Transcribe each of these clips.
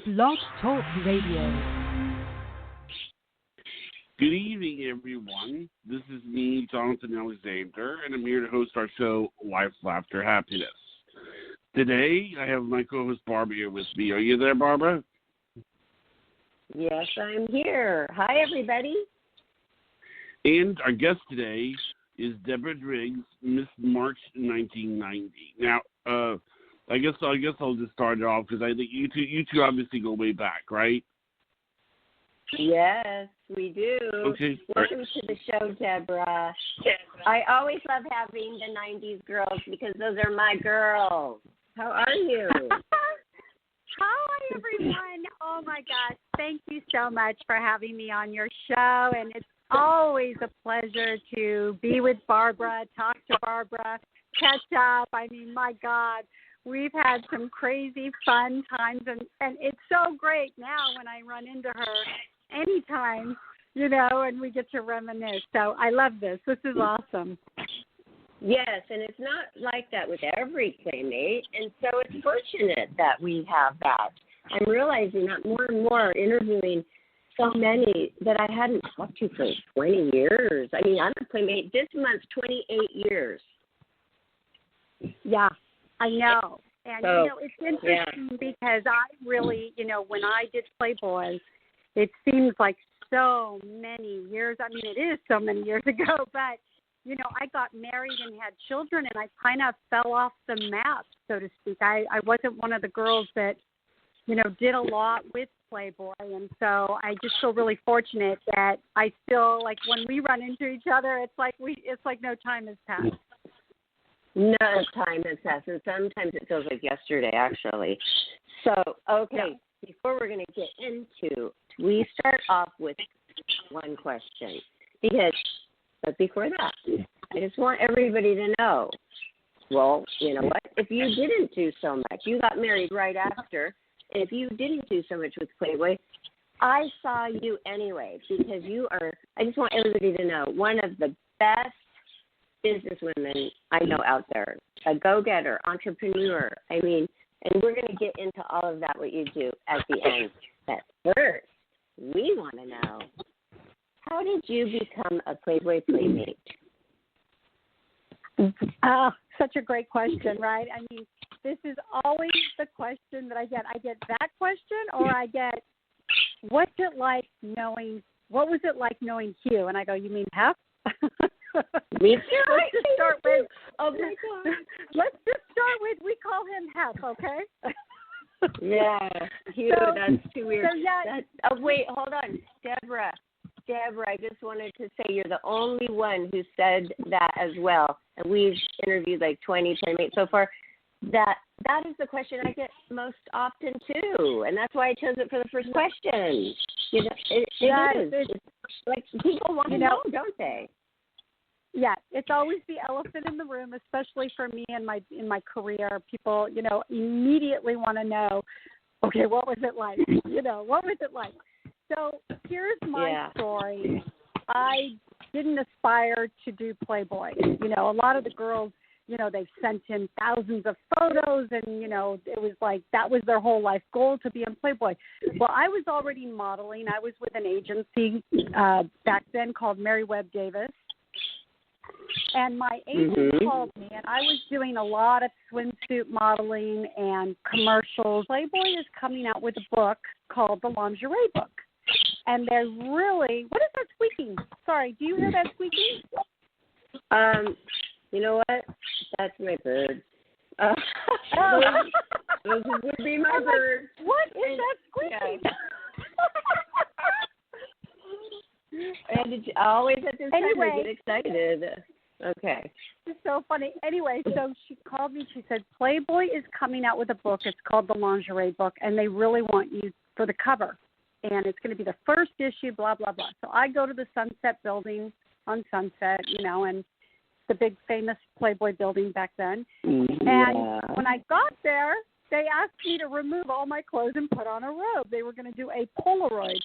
Blog Talk Radio. Good evening, everyone. This is me, Jonathan Alexander, and I'm here to host our show, Life, Laughter, Happiness. Today, I have my co-host Barbara here with me. Are you there, Barbara? Yes, I'm here. Hi, everybody. And our guest today is Deborah Driggs, Miss March 1990. Now, I guess I'll just start it off because I think you two obviously go way back, right? Yes, we do. Okay. Welcome to the show, Deborah. I always love having the 90s girls because those are my girls. How are you? Hi, everyone. Oh, my gosh. Thank you so much for having me on your show. And it's always a pleasure to be with Barbara, talk to Barbara, catch up. I mean, my God, we've had some crazy fun times. And it's so great now when I run into her anytime, you know, and we get to reminisce. So I love this. This is awesome. Yes, and it's not like that with every Playmate, and so it's fortunate that we have that. I'm realizing that more and more, interviewing so many that I hadn't talked to for 20 years. I mean, I'm a Playmate this month's 28 years. Yeah, I know. And, so, you know, it's interesting because I really, you know, when I did Playboy, it seems like so many years. I mean, it is so many years ago, but you know, I got married and had children, and I kind of fell off the map, so to speak. I wasn't one of the girls that, you know, did a lot with Playboy, and so I just feel really fortunate that I still, like, when we run into each other, it's like no time has passed. No time has passed, and sometimes it feels like yesterday, actually. So, okay, before we're going to get into, we start off with one question, but before that, I just want everybody to know, well, you know what? If you didn't do so much, you got married right after, and if you didn't do so much with Playboy, I saw you anyway because you are, I just want everybody to know, one of the best businesswomen I know out there, a go-getter, entrepreneur. I mean, and we're going to get into all of that, what you do at the end. But first, we want to know, how did you become a Playboy Playmate? Such a great question, right? I mean, this is always the question that I get. I get that question, or I get, what was it like knowing Hugh? And I go, you mean Hef? Me too. Let's just start with, oh my God. Let's just start with, we call him Hef, okay? Yeah, Hugh, that's too weird. So, yeah. Wait, hold on. Deborah, I just wanted to say you're the only one who said that as well. And we've interviewed like 20 Playmates so far. That is the question I get most often too, and that's why I chose it for the first question. You know, it is. It's like people want to know, don't they? Yeah, it's always the elephant in the room, especially for me in my career. People, you know, immediately want to know, okay, what was it like? You know, what was it like? So here's my story. I didn't aspire to do Playboy. You know, a lot of the girls, you know, they've sent in thousands of photos and, you know, it was like that was their whole life goal to be in Playboy. Well, I was already modeling. I was with an agency back then called Mary Webb Davis. And my agent called me, and I was doing a lot of swimsuit modeling and commercials. Playboy is coming out with a book called The Lingerie Book. And they're really, what is that squeaking? Sorry, do you hear that squeaking? You know what? That's my bird. Those would be my birds. What is that squeaking? And always at this time I get excited. Okay. It's so funny. Anyway, so she called me. She said, Playboy is coming out with a book. It's called The Lingerie Book, and they really want you for the cover. And it's going to be the first issue, blah, blah, blah. So I go to the Sunset building on Sunset, you know, and the big famous Playboy building back then. And when I got there, they asked me to remove all my clothes and put on a robe. They were going to do a Polaroid.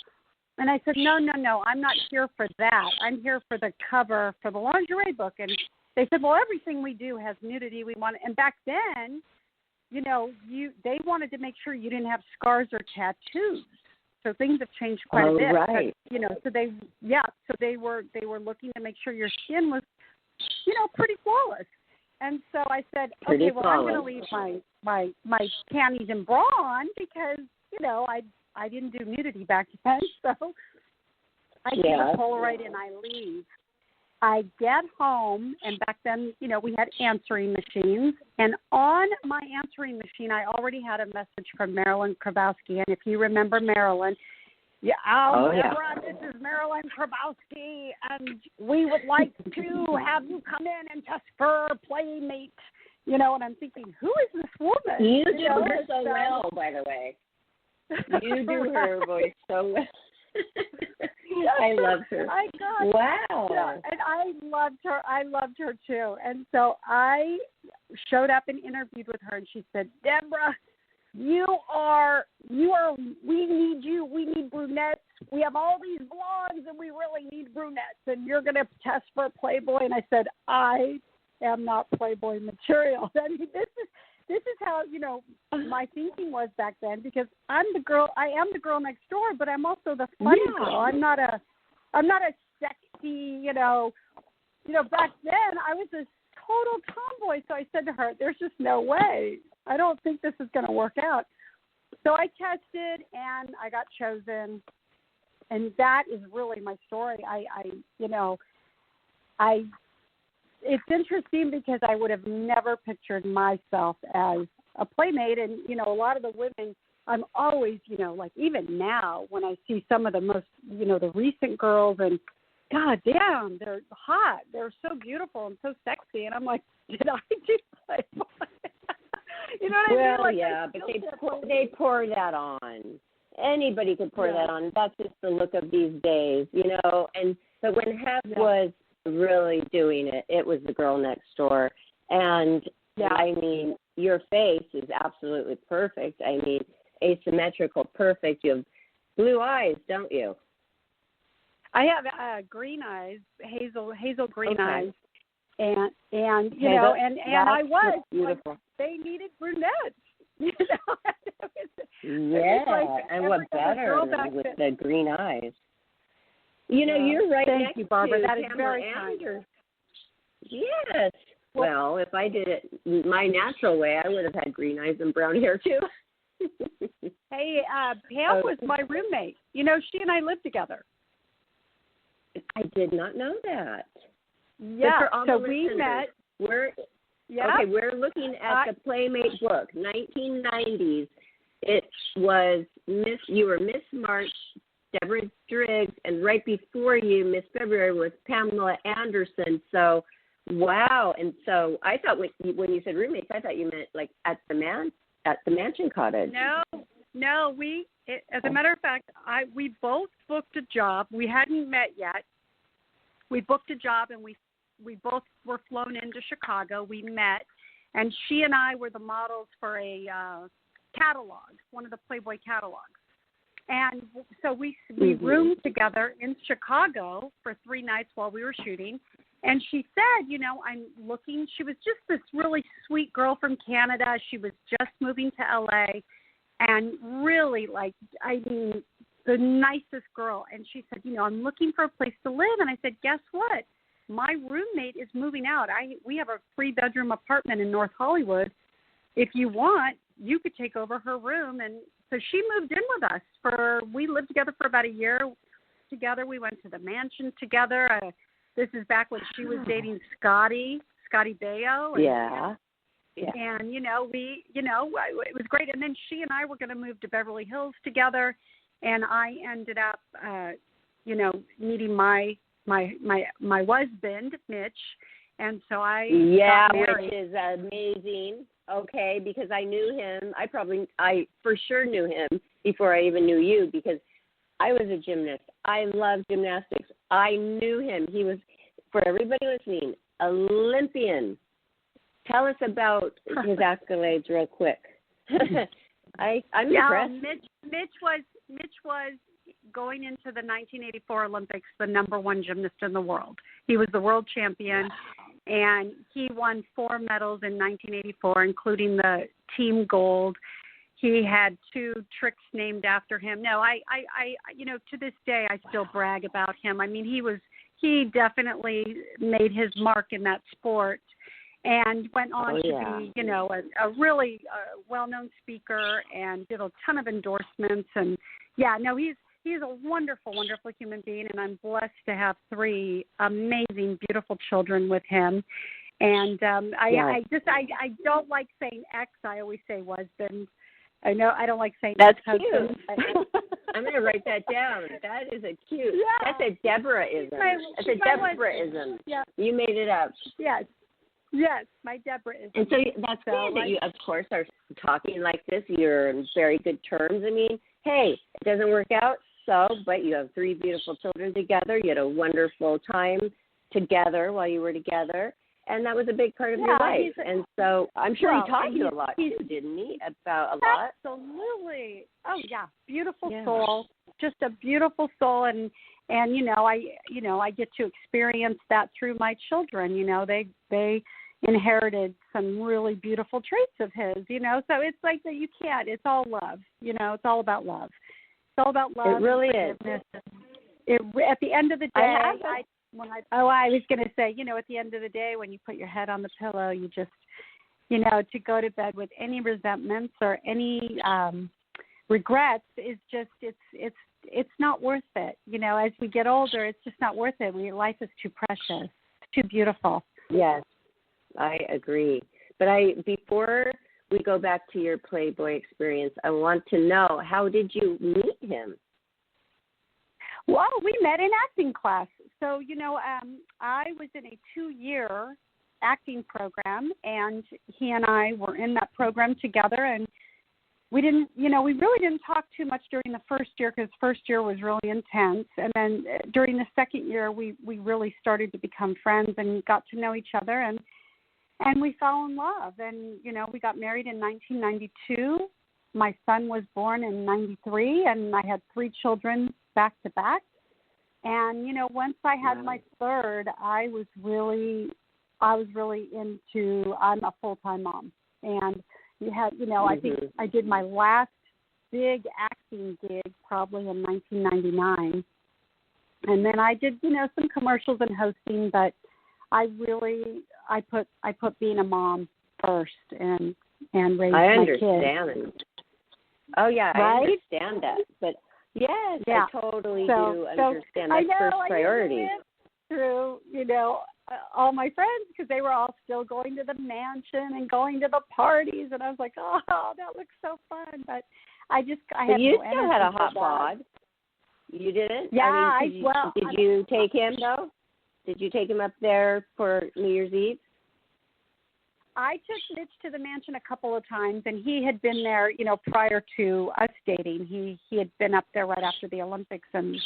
And I said, no, I'm not here for that. I'm here for the cover for the lingerie book. And they said, well, everything we do has nudity. We want it. And back then, they wanted to make sure you didn't have scars or tattoos. So things have changed quite a bit. Right. But, so they were looking to make sure your skin was, pretty flawless. And so I said, Pretty okay, well, flawless. I'm going to leave my panties and bra on because, I didn't do nudity back then. So I take a Polaroid and I leave. I get home, and back then, we had answering machines. And on my answering machine, I already had a message from Marilyn Kravowski. And if you remember Marilyn, Deborah, this is Marilyn Kravowski, and we would like to have you come in and test for Playmate. And I'm thinking, who is this woman? You do her so well, by the way. You do her voice so well. I love her. Wow. Yeah, and I loved her too. And so I showed up and interviewed with her, and she said, Deborah, we need you. We need brunettes. We have all these blogs, and we really need brunettes, and you're going to test for Playboy. And I said, I am not Playboy material. I mean, this is how, my thinking was back then, because I am the girl next door, but I'm also the funny girl. I'm not a sexy, back then I was a total tomboy. So I said to her, there's just no way. I don't think this is going to work out. So I tested and I got chosen. And that is really my story. It's interesting because I would have never pictured myself as a playmate. And, a lot of the women, I'm always, like even now when I see some of the most, the recent girls, and God damn, they're hot. They're so beautiful and so sexy. And I'm like, did I do Playboy? You know what I mean? Well, Like, yeah, but they pour that on. Anybody could pour that on. That's just the look of these days, But when Hep was really doing it, it was the girl next door. And, I mean, your face is absolutely perfect. I mean, asymmetrical, perfect. You have blue eyes, don't you? I have green eyes, hazel green eyes. And I was beautiful. Like, they needed brunettes. And what better than with the green eyes? You're right Thank next you, Barbara. to That is Pamela very Anderson. Yes. Well, if I did it my natural way, I would have had green eyes and brown hair too. Hey, Pam was my roommate. She and I lived together. I did not know that. Yeah, so we met. We're looking at the Playmate book, 1990s. It was you were Miss March, Deborah Driggs, and right before you, Miss February, was Pamela Anderson. So, wow. And so I thought when you said roommates, I thought you meant like at the mansion cottage. No. As a matter of fact, we both booked a job. We hadn't met yet. We booked a job, and we both were flown into Chicago. We met, and she and I were the models for a catalog, one of the Playboy catalogs. And so we roomed together in Chicago for 3 nights while we were shooting. And she said, I'm looking. She was just this really sweet girl from Canada. She was just moving to L.A. and really, the nicest girl. And she said, I'm looking for a place to live. And I said, guess what? My roommate is moving out. We have a 3-bedroom apartment in North Hollywood. If you want, you could take over her room. And so she moved in with us. We lived together for about a year together. We went to the mansion together. This is back when she was dating Scotty Baio. And, it was great. And then she and I were going to move to Beverly Hills together. And I ended up, meeting my husband, Mitch. And so I got married. Which is amazing. Okay, because I knew him. I for sure knew him before I even knew you, because I was a gymnast. I love gymnastics. I knew him. He was, for everybody listening, Olympian. Tell us about his accolades real quick. I'm impressed. Mitch was going into the 1984 Olympics the #1 gymnast in the world. He was the world champion. and he won 4 medals in 1984, including the team gold. He had 2 tricks named after him. No, I to this day, I still brag about him. I mean, he definitely made his mark in that sport and went on to be, a really well-known speaker and did a ton of endorsements. And, he's a wonderful, wonderful human being, and I'm blessed to have 3 amazing, beautiful children with him. And I don't like saying ex. I always say husband. I know I don't like saying that's husband. Cute. I'm going to write that down. That is a cute. Yeah. That's a Deborah-ism. That's a Deborah-ism. Yeah. You made it up. Yes, my Deborah-ism. And so that's great that you, of course, are talking like this. You're in very good terms. I mean, hey, it doesn't work out, but you have 3 beautiful children together. You had a wonderful time together while you were together. And that was a big part of your life. And so I'm sure he taught you a lot too, didn't he? About a lot? Absolutely. Oh yeah. Beautiful soul. Just a beautiful soul, and I get to experience that through my children. They inherited some really beautiful traits of his, so it's like that you can't. It's all love. It's all about love. It's all about love. It really is. At the end of the day, I was going to say, at the end of the day, when you put your head on the pillow, you just, to go to bed with any resentments or any regrets is just, it's not worth it. As we get older, it's just not worth it. Life is too precious, too beautiful. Yes, I agree. But before we go back to your Playboy experience, I want to know, how did you meet him? Well, we met in acting class. So, I was in a 2-year acting program, and he and I were in that program together, and we really didn't talk too much during the first year, because first year was really intense. And then during the second year, we really started to become friends and got to know each other, and we fell in love. And, we got married in 1992. My son was born in 93, and I had 3 children back to back. And, once I had my third, I was really into, I'm a full-time mom. And I think I did my last big acting gig probably in 1999. And then I did, some commercials and hosting, but I put being a mom first and raise my kids. I understand. Oh yeah, right? I understand that. But yes, I totally do understand. That's first priority. Through, all my friends, because they were all still going to the mansion and going to the parties, and I was like, oh, that looks so fun. But I had you no still had a hot bod. You didn't? Yeah, did you take him though? Did you take him up there for New Year's Eve? I took Mitch to the mansion a couple of times, and he had been there, prior to us dating. He had been up there right after the Olympics, and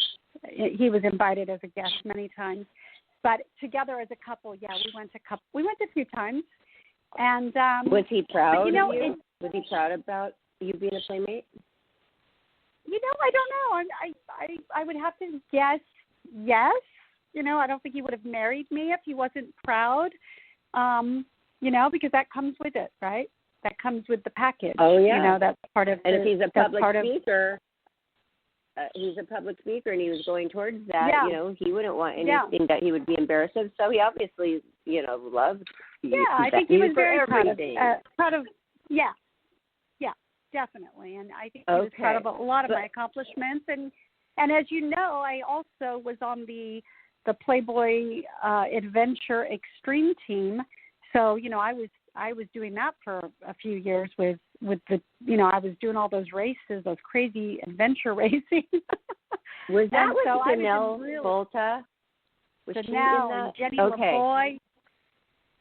he was invited as a guest many times. But together as a couple, we went a few times. And was he proud of you? Was he proud about you being a playmate? I don't know. I would have to guess yes. I don't think he would have married me if he wasn't proud. Because that comes with it, right? That comes with the package. Oh, yeah. That's part of and if he's a public speaker, and he was going towards that, he wouldn't want anything that he would be embarrassed of. So he obviously, loved you. Yeah, I think he was very proud of, definitely. And I think he was proud of a lot of my accomplishments. And as you know, I also was on the Playboy Adventure Extreme team. So, I was doing that for a few years with the, I was doing all those races, those crazy adventure racing. Was that with Janelle Volta? Was Janelle and Jenny LaFoy.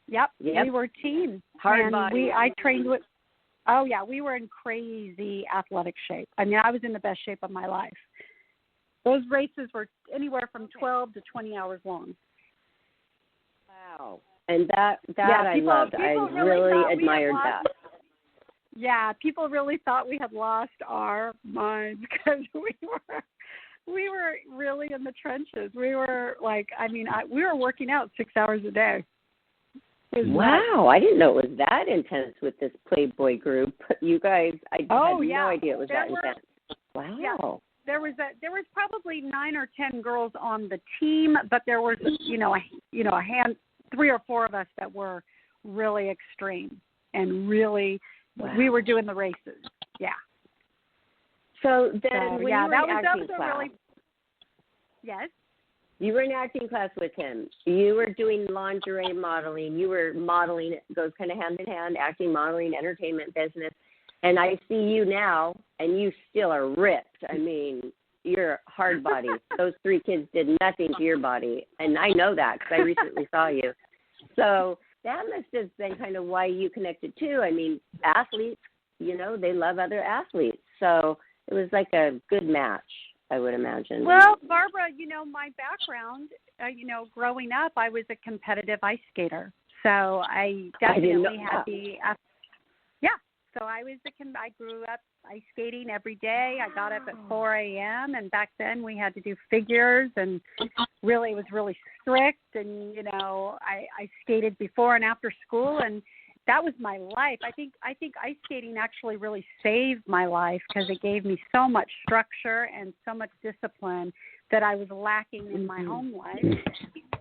Yep, we were a team. I trained with, we were in crazy athletic shape. I mean, I was in the best shape of my life. Those races were anywhere from 12 to 20 hours long. Wow. And that I loved. I really admired that. Yeah, people really thought we had lost our minds because we were really in the trenches. We were we were working out 6 hours a day. Wow, I didn't know it was that intense with this Playboy group. You guys, I had no idea it was that intense. Wow. Yeah. There was probably 9 or 10 girls on the team, but there was a hand 3 or 4 of us that were really extreme and really we were doing the races. Yeah. So then when you were that in was acting a class, really yes. You were in acting class with him. You were doing lingerie modeling. You were modeling. It goes kind of hand in hand, acting, modeling, entertainment business. And I see you now, and you still are ripped. I mean, you're hard body. Those 3 kids did nothing to your body. And I know that because I recently saw you. So that must have been kind of why you connected too. I mean, athletes, they love other athletes. So it was like a good match, I would imagine. Well, Barbara, my background, growing up, I was a competitive ice skater. So I definitely had the So I grew up ice skating every day. I got up at 4 a.m. and back then we had to do figures and really it was really strict and I skated before and after school and that was my life. I think ice skating actually really saved my life because it gave me so much structure and so much discipline that I was lacking in my home life.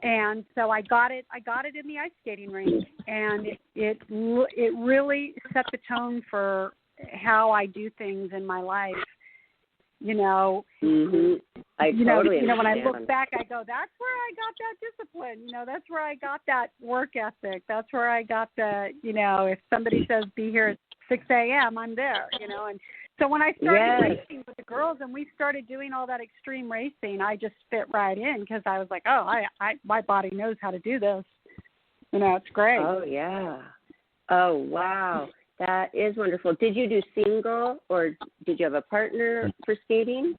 And so I got it in the ice skating rink, and it really set the tone for how I do things in my life. I totally understand. When I look back, I go, that's where I got that discipline. That's where I got that work ethic. That's where I got the, if somebody says be here at 6 a.m., I'm there. And so when I started racing with the girls and we started doing all that extreme racing, I just fit right in because I was like, oh, my body knows how to do this. It's great. Oh, yeah. Oh, wow. That is wonderful. Did you do single or did you have a partner for skating?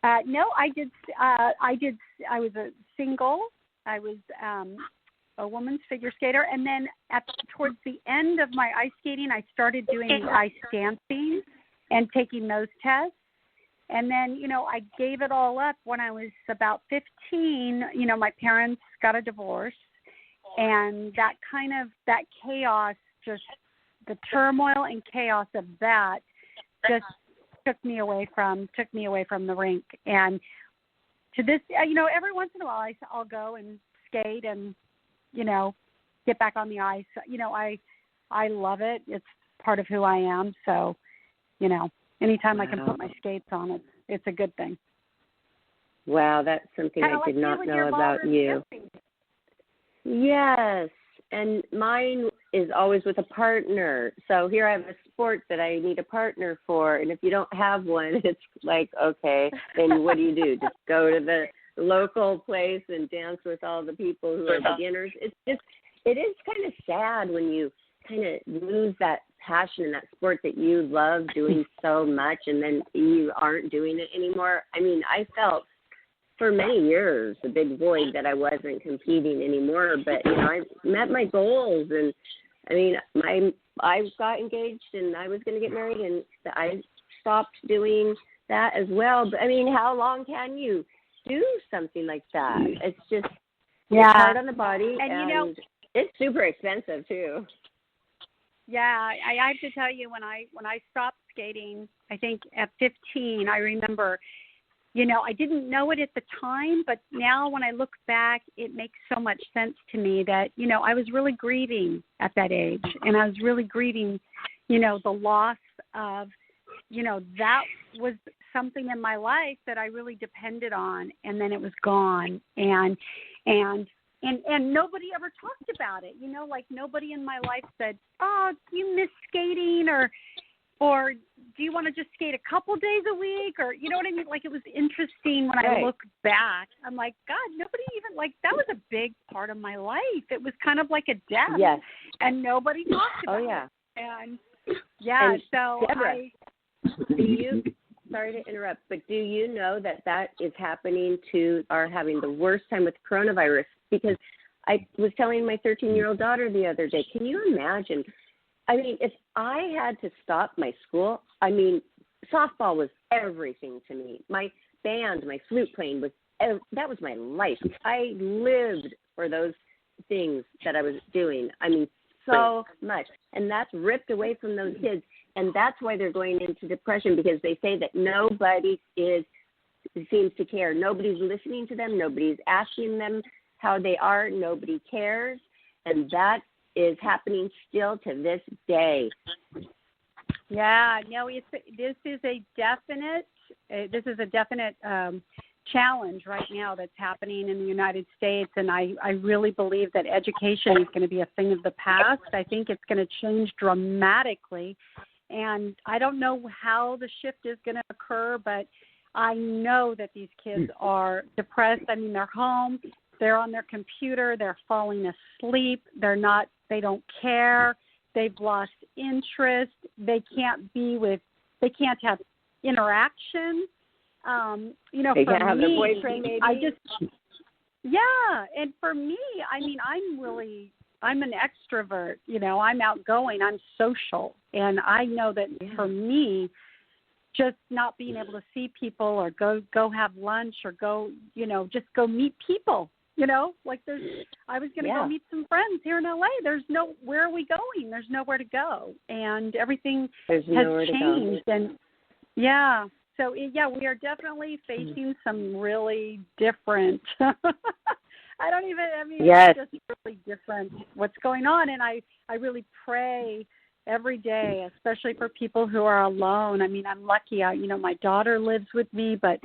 No, I did. I was a single. I was a woman's figure skater, and then towards the end of my ice skating, I started doing ice dancing and taking those tests. And then, I gave it all up when I was about 15. My parents got a divorce, and that chaos, just the turmoil and chaos of that, just took me away from the rink. And to this, every once in a while, I'll go and skate and get back on the ice. I love it. It's part of who I am. So, anytime I can put my skates on, it's a good thing. Wow, that's something I did not know about you. Yes, and mine is always with a partner. So here I have a sport that I need a partner for, and if you don't have one, it's like, okay, then what do? Just go to the local place and dance with all the people who are beginners. It is kind of sad when you kind of lose that passion in that sport that you love doing so much and then you aren't doing it anymore. I mean, I felt for many years a big void that I wasn't competing anymore, but I met my goals, and I mean, I got engaged and I was going to get married, and I stopped doing that as well. But I mean, how long can you do something like that? It's just it's hard on the body, and it's super expensive too. Yeah, I have to tell you, when I stopped skating, I think at 15, I remember, I didn't know it at the time, but now when I look back, it makes so much sense to me that, I was really grieving at that age, and I was really grieving, the loss of, that was something in my life that I really depended on, and then it was gone, and nobody ever talked about it, like nobody in my life said, oh, do you miss skating, or do you want to just skate a couple days a week, or you know what I mean? Like, it was interesting when I look back. I'm like, God, nobody even, like, that was a big part of my life. It was kind of like a death. Yes. And nobody talked about it. And so Deborah, sorry to interrupt, but do you know that is happening having the worst time with coronavirus? Because I was telling my 13-year-old daughter the other day, can you imagine? I mean, if I had to stop my school, I mean, softball was everything to me. My band, my flute playing that was my life. I lived for those things that I was doing. I mean, so much. And that's ripped away from those kids. And that's why they're going into depression, because they say that nobody seems to care. Nobody's listening to them. Nobody's asking them how they are. Nobody cares. And that is happening still to this day. Yeah, no, this is a definite challenge right now that's happening in the United States, and I really believe that education is going to be a thing of the past. I think it's going to change dramatically, and I don't know how the shift is going to occur, but I know that these kids are depressed. I mean, they're home, they're on their computer, they're falling asleep, they don't care, they've lost interest, they can't have interaction. They for can't have me, their boyfriend, maybe. And for me, I mean, I'm an extrovert. I'm outgoing, I'm social, and I know that for me, just not being able to see people or go have lunch or just go meet people. I was going to go meet some friends here in LA. Where are we going? There's nowhere to go, and everything has changed. And so we are definitely facing some really different. It's just really different what's going on, and I really pray every day, especially for people who are alone. I mean, I'm lucky. My daughter lives with me, but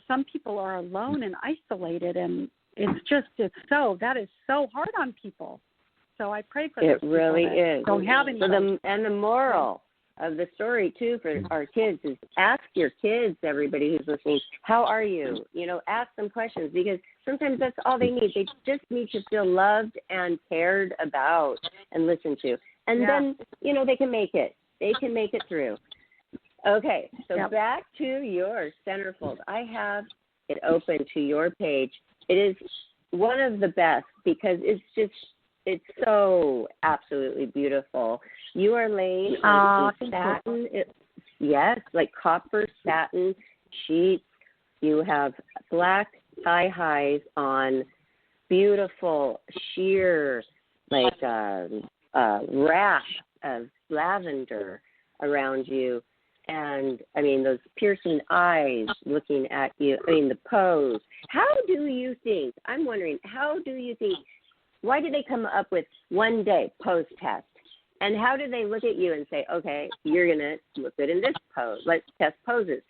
some people are alone and isolated, and that is so hard on people. So I pray for it really is. Don't have any. And the moral of the story too for our kids is ask your kids, everybody who's listening, how are you? Ask them questions, because sometimes that's all they need. They just need to feel loved and cared about and listened to. And then, they can make it. They can make it through. Okay, so back to your centerfold. I have it open to your page. It is one of the best because it's so absolutely beautiful. You are laying on satin, like copper satin sheets. You have black thigh highs on beautiful sheer, like rash of lavender around you. And, those piercing eyes looking at you. The pose. I'm wondering, why did they come up with 1 day pose test? And how do they look at you and say, okay, you're going to look good in this pose. Let's test poses.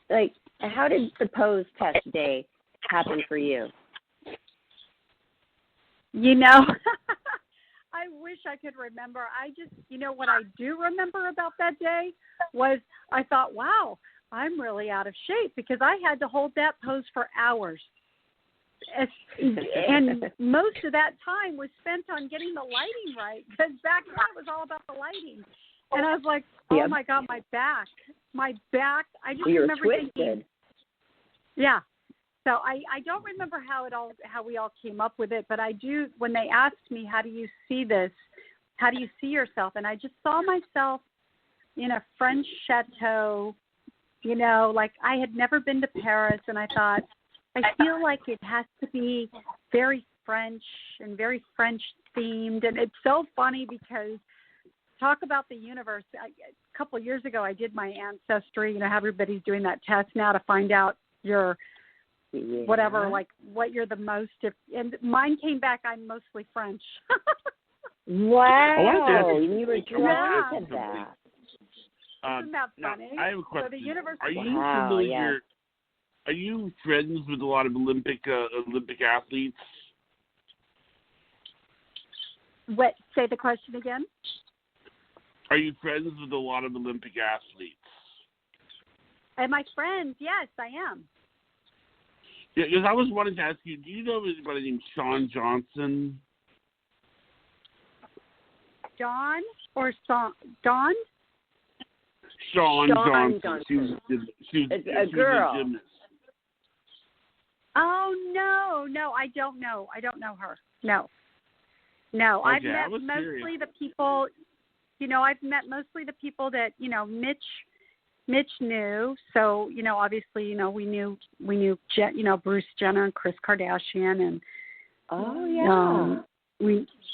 Like, how did the pose test day happen for you? I wish I could remember. What I do remember about that day was I thought, wow, I'm really out of shape because I had to hold that pose for hours. And most of that time was spent on getting the lighting right, because back then it was all about the lighting. And I was like, oh, my God, my back. I just remember thinking, So I don't remember how we all came up with it, but I do. When they asked me, how do you see this? How do you see yourself? And I just saw myself in a French chateau, like I had never been to Paris, and I thought, I feel like it has to be very French and very French themed. And it's so funny because talk about the universe. A couple of years ago, I did my ancestry. Everybody's doing that test now to find out your whatever, like what you're the most. And mine came back, I'm mostly French. Wow. You were drawn to that. Isn't that funny? I have a question. So the universe Are you familiar? Yes. Are you friends with a lot of Olympic athletes? What? Say the question again. Are you friends with a lot of Olympic athletes? And my friends, yes, I am. Yeah, because I was wanting to ask you, do you know anybody named Shawn Johnson? John or Dawn? Shawn Johnson. She was a girl. A gymnast. Oh, no, I don't know. I don't know her. No. Okay, I've met mostly the people, I've met mostly the people that, Mitch knew. So, obviously, we knew Bruce Jenner and Kris Kardashian, and Oh, yeah.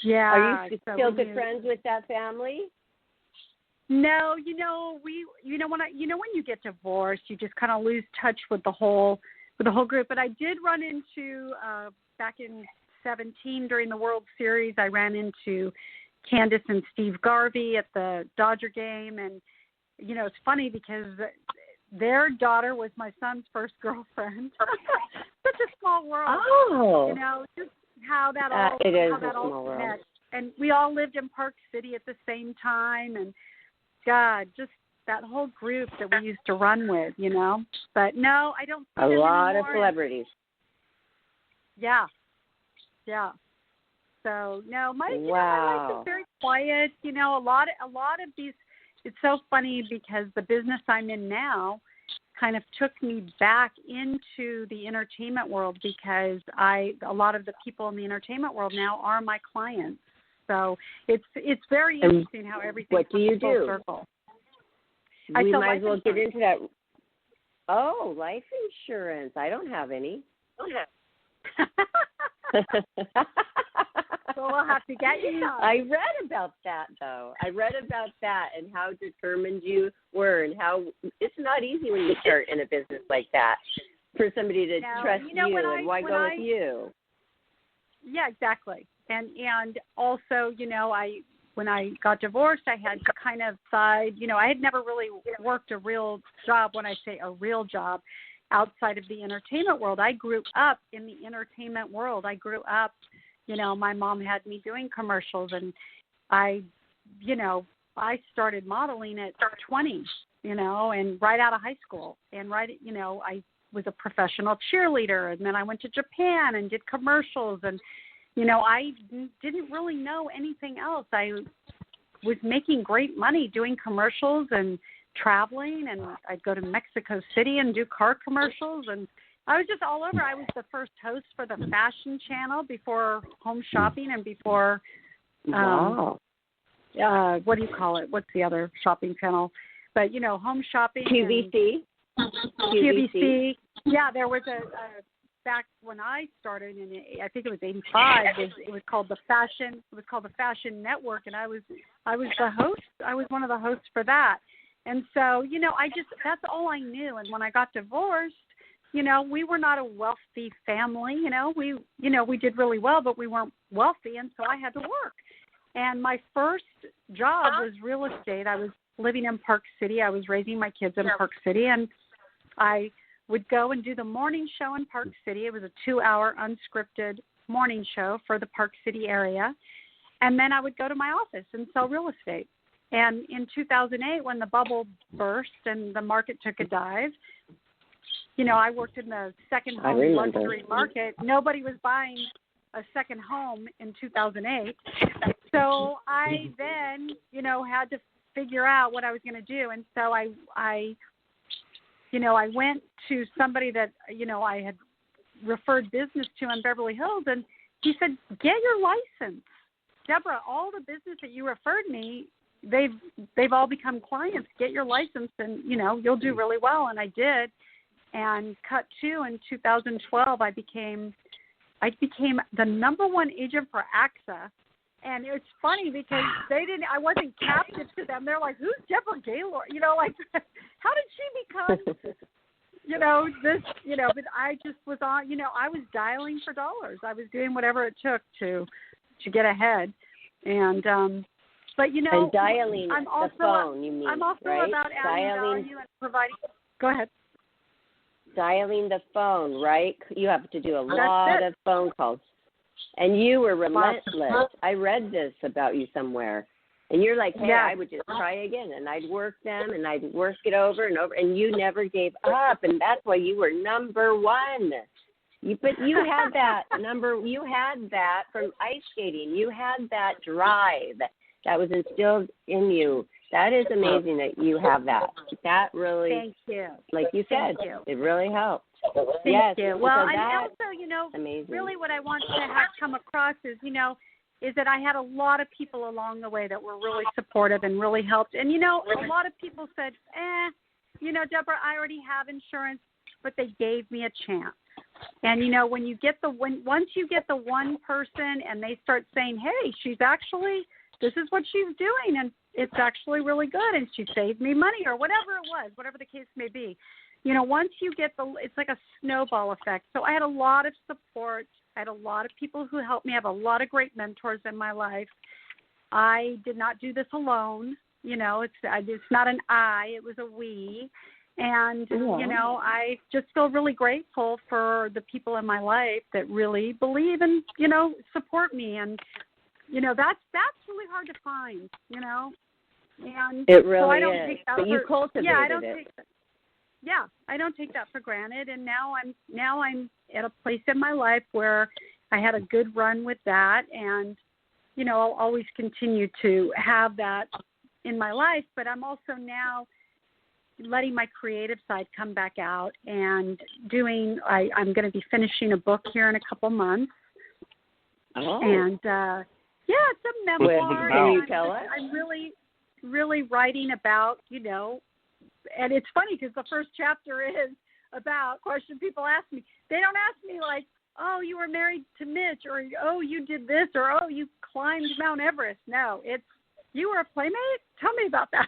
Yeah. Are you still good friends with that family? No, when you get divorced, you just kind of lose touch with the whole group. But I did run into back in 2017 during the World Series, I ran into Candace and Steve Garvey at the Dodger game, and it's funny because their daughter was my son's first girlfriend. Such a small world. Oh, just how that all it is how that a all small world. connects. And we all lived in Park City at the same time, and God, just that whole group that we used to run with, But no, I don't see a them lot anymore. of celebrities. Yeah. So no, my life is very quiet. A lot of these. It's so funny because the business I'm in now kind of took me back into the entertainment world because a lot of the people in the entertainment world now are my clients. So it's very interesting how everything what do you comes full do? circle. We might as well get into that. Oh, life insurance. I don't have any. So we'll have to get you some. I read about that, though. And how determined you were and how it's not easy when you start in a business like that for somebody to trust you and why go with you. Yeah, exactly. And also, when I got divorced, I had to kind of I had never really worked a real job. When I say a real job, outside of the entertainment world, I grew up in the entertainment world. I grew up, my mom had me doing commercials, and I started modeling at 20, and right out of high school, and I was a professional cheerleader, and then I went to Japan and did commercials, and I didn't really know anything else. I was making great money doing commercials and traveling, and I'd go to Mexico City and do car commercials, and I was just all over. I was the first host for the Fashion Channel before Home Shopping and before, wow. What do you call it? What's the other shopping channel? But, Home Shopping. QVC. QVC. Yeah, there was a back when I started I think it was 85. It was called the Fashion. It was called the Fashion Network, and I was the host. I was one of the hosts for that. And so, that's all I knew. And when I got divorced, we were not a wealthy family. We did really well, but we weren't wealthy, and so I had to work. And my first job was real estate. I was living in Park City. I was raising my kids in Park City, and I would go and do the morning show in Park City. It was a 2-hour unscripted morning show for the Park City area. And then I would go to my office and sell real estate. And in 2008, when the bubble burst and the market took a dive, I worked in the second home luxury market. Nobody was buying a second home in 2008. So I then, had to figure out what I was going to do. And so I went to somebody that, I had referred business to in Beverly Hills, and he said, get your license. Deborah, all the business that you referred me, they've all become clients. Get your license, and, you'll do really well. And I did. And cut to, in 2012, I became the number one agent for AXA. And it's funny because I wasn't captive to them. They're like, who's Deborah Gaylord? How did she become, but I just was on, I was dialing for dollars. I was doing whatever it took to get ahead. And, but, and dialing I'm also, the phone, you mean, I'm also right? about adding value and providing. Go ahead. Dialing the phone, right? You have to do a lot of phone calls. And you were relentless. I read this about you somewhere. And you're like, hey, I would just try again. And I'd work them, and I'd work it over and over. And you never gave up. And that's why you were number one. But you had that you had that from ice skating. You had that drive that was instilled in you. That is amazing that you have that. That really, thank you. Like you said, it really helped. Thank you. Well, and also, amazing. Really what I want to have come across is, is that I had a lot of people along the way that were really supportive and really helped. And, a lot of people said, Deborah, I already have insurance, but they gave me a chance. And, you know, when you get once you get the one person and they start saying, hey, this is what she's doing, and it's actually really good, and she saved me money, or whatever it was, whatever the case may be. You know, once you get it's like a snowball effect. So I had a lot of support. I had a lot of people who helped me. I have a lot of great mentors in my life. I did not do this alone. You know, it's not an I, it was a we. And, you know, I just feel really grateful for the people in my life that really believe and, you know, support me. And, you know, that's really hard to find, you know. And it really so I don't is. take that but you cultivated I don't take that for granted. And now I'm at a place in my life where I had a good run with that. And, you know, I'll always continue to have that in my life. But I'm also now letting my creative side come back out and I'm going to be finishing a book here in a couple months. Oh. And, it's a memoir. Can you tell us? I'm really, really writing about, you know, and it's funny because the first chapter is about question people ask me. They don't ask me like, oh, you were married to Mitch, or, oh, you did this, or, oh, you climbed Mount Everest. No, it's, you were a playmate? Tell me about that.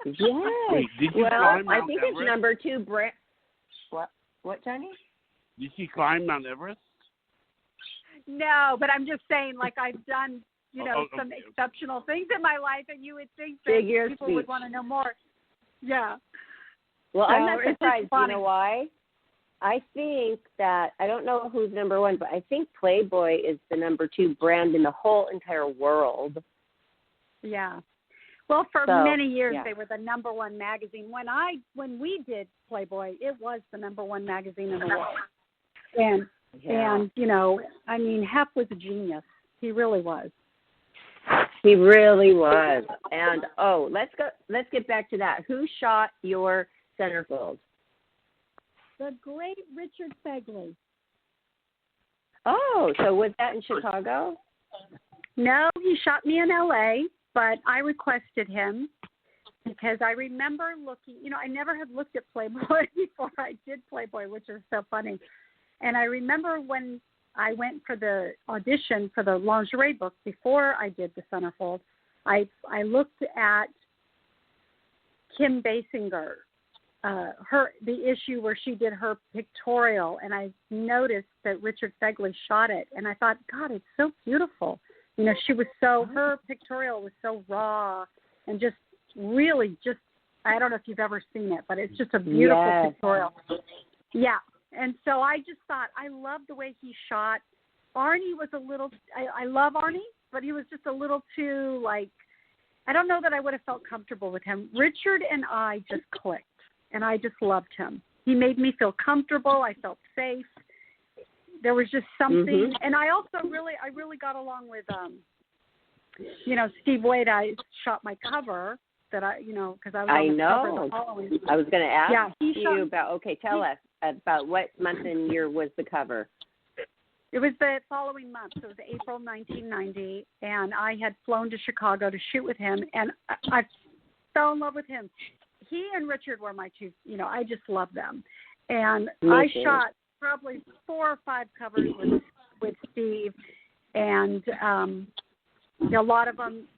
Yes. Wait, did you climb Mount I think Everest? it's number 2 brand. What, Johnny? Did she climb Mount Everest? No, but I'm just saying, like, I've done, you know, some exceptional things in my life, and you would think that people would want to know more. Yeah. Well, so I'm not surprised. You know funny. why? I think that, I don't know who's number 1, but I think Playboy is the number 2 brand in the whole entire world. Yeah. Well, for many years, they were the number 1 magazine. When we did Playboy, it was the number 1 magazine in the world. And you know, I mean, Hef was a genius. He really was. He really was. And let's get back to that. Who shot your centerfold? The great Richard Fegley. Oh, so was that in Chicago? No, he shot me in L.A., but I requested him because I remember looking, you know, I never had looked at Playboy before I did Playboy, which is so funny. And I remember when I went for the audition for the lingerie book before I did the centerfold, I looked at Kim Basinger, the issue where she did her pictorial, and I noticed that Richard Fegley shot it, and I thought, God, it's so beautiful. You know, her pictorial was so raw and just really I don't know if you've ever seen it, but it's just a beautiful pictorial. Yeah. And so I just thought, I love the way he shot. Arnie was a little, I love Arnie, but he was just a little too, like, I don't know that I would have felt comfortable with him. Richard and I just clicked, and I just loved him. He made me feel comfortable. I felt safe. There was just something, and I also really got along with, you know, Steve Wade. I shot my cover that because I was on the cover the following. I was going to ask you about, tell us about what month and year was the cover. It was the following month. So it was April 1990, and I had flown to Chicago to shoot with him, and I fell in love with him. He and Richard were my two, you know, I just love them. And I shot probably 4 or 5 covers with Steve, and a lot of them,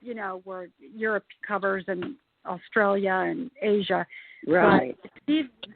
you know, were Europe covers and Australia and Asia. Right. But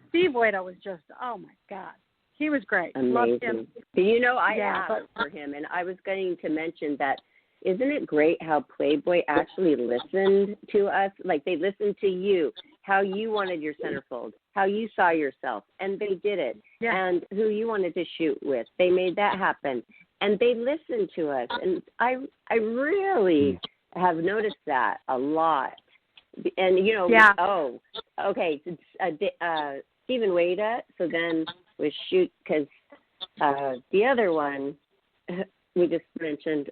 Steve Wada was just, oh my God, he was great. Amazing. Loved him. You know, I asked for him, and I was going to mention that. Isn't it great how Playboy actually listened to us? Like, they listened to you, how you wanted your centerfold, how you saw yourself, and they did it. Yeah. And who you wanted to shoot with, they made that happen. And they listened to us. And I really have noticed that a lot. And, you know, Stephen Wada, so then we shoot, because the other one we just mentioned,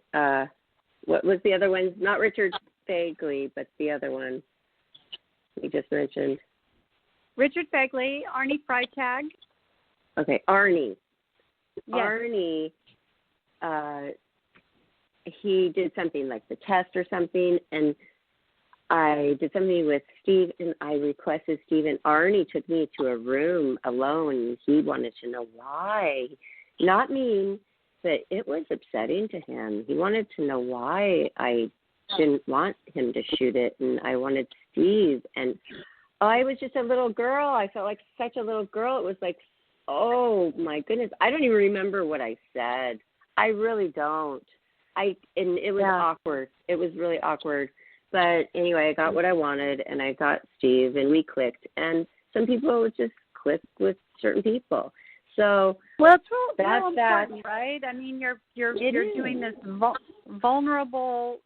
what was the other one? Not Richard Fegley, but the other one we just mentioned. Richard Fegley, Arnie Freitag. Okay, Arnie. Yes. Arnie, he did something like the test or something, and I did something with Steve, and I requested Steve, and Arnie took me to a room alone. He wanted to know why. Not mean, but it was upsetting to him. He wanted to know why I didn't want him to shoot it, and I wanted Steve. And I was just a little girl. I felt like such a little girl. It was like, oh, my goodness. I don't even remember what I said. I really don't. And it was awkward. It was really awkward. But anyway, I got what I wanted, and I got Steve, and we clicked. And some people would just click with certain people. So it's real important, right? I mean, you're doing this vulnerable,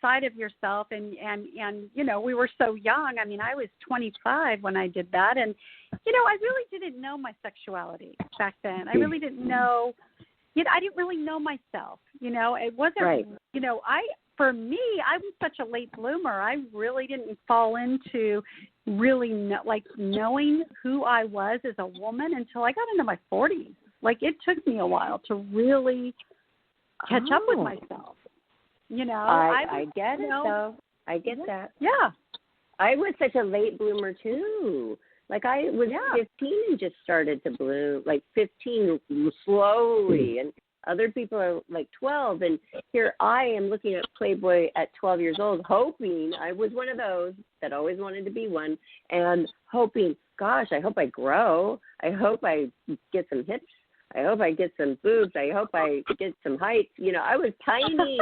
side of yourself, and we were so young. I mean, I was 25 when I did that, and I really didn't know my sexuality back then. I really didn't know. I didn't really know myself. It wasn't. Right. For me, I was such a late bloomer. I really didn't fall into really knowing who I was as a woman until I got into my 40s. Like, it took me a while to really catch up with myself. I get it, though. I get that. Yeah. I was such a late bloomer, too. Like, I was 15 and just started to bloom, like 15 slowly, and other people are like 12, and here I am looking at Playboy at 12 years old, hoping I was one of those that always wanted to be one, and hoping, gosh, I hope I grow. I hope I get some hips. I hope I get some boobs. I hope I get some height. I was tiny,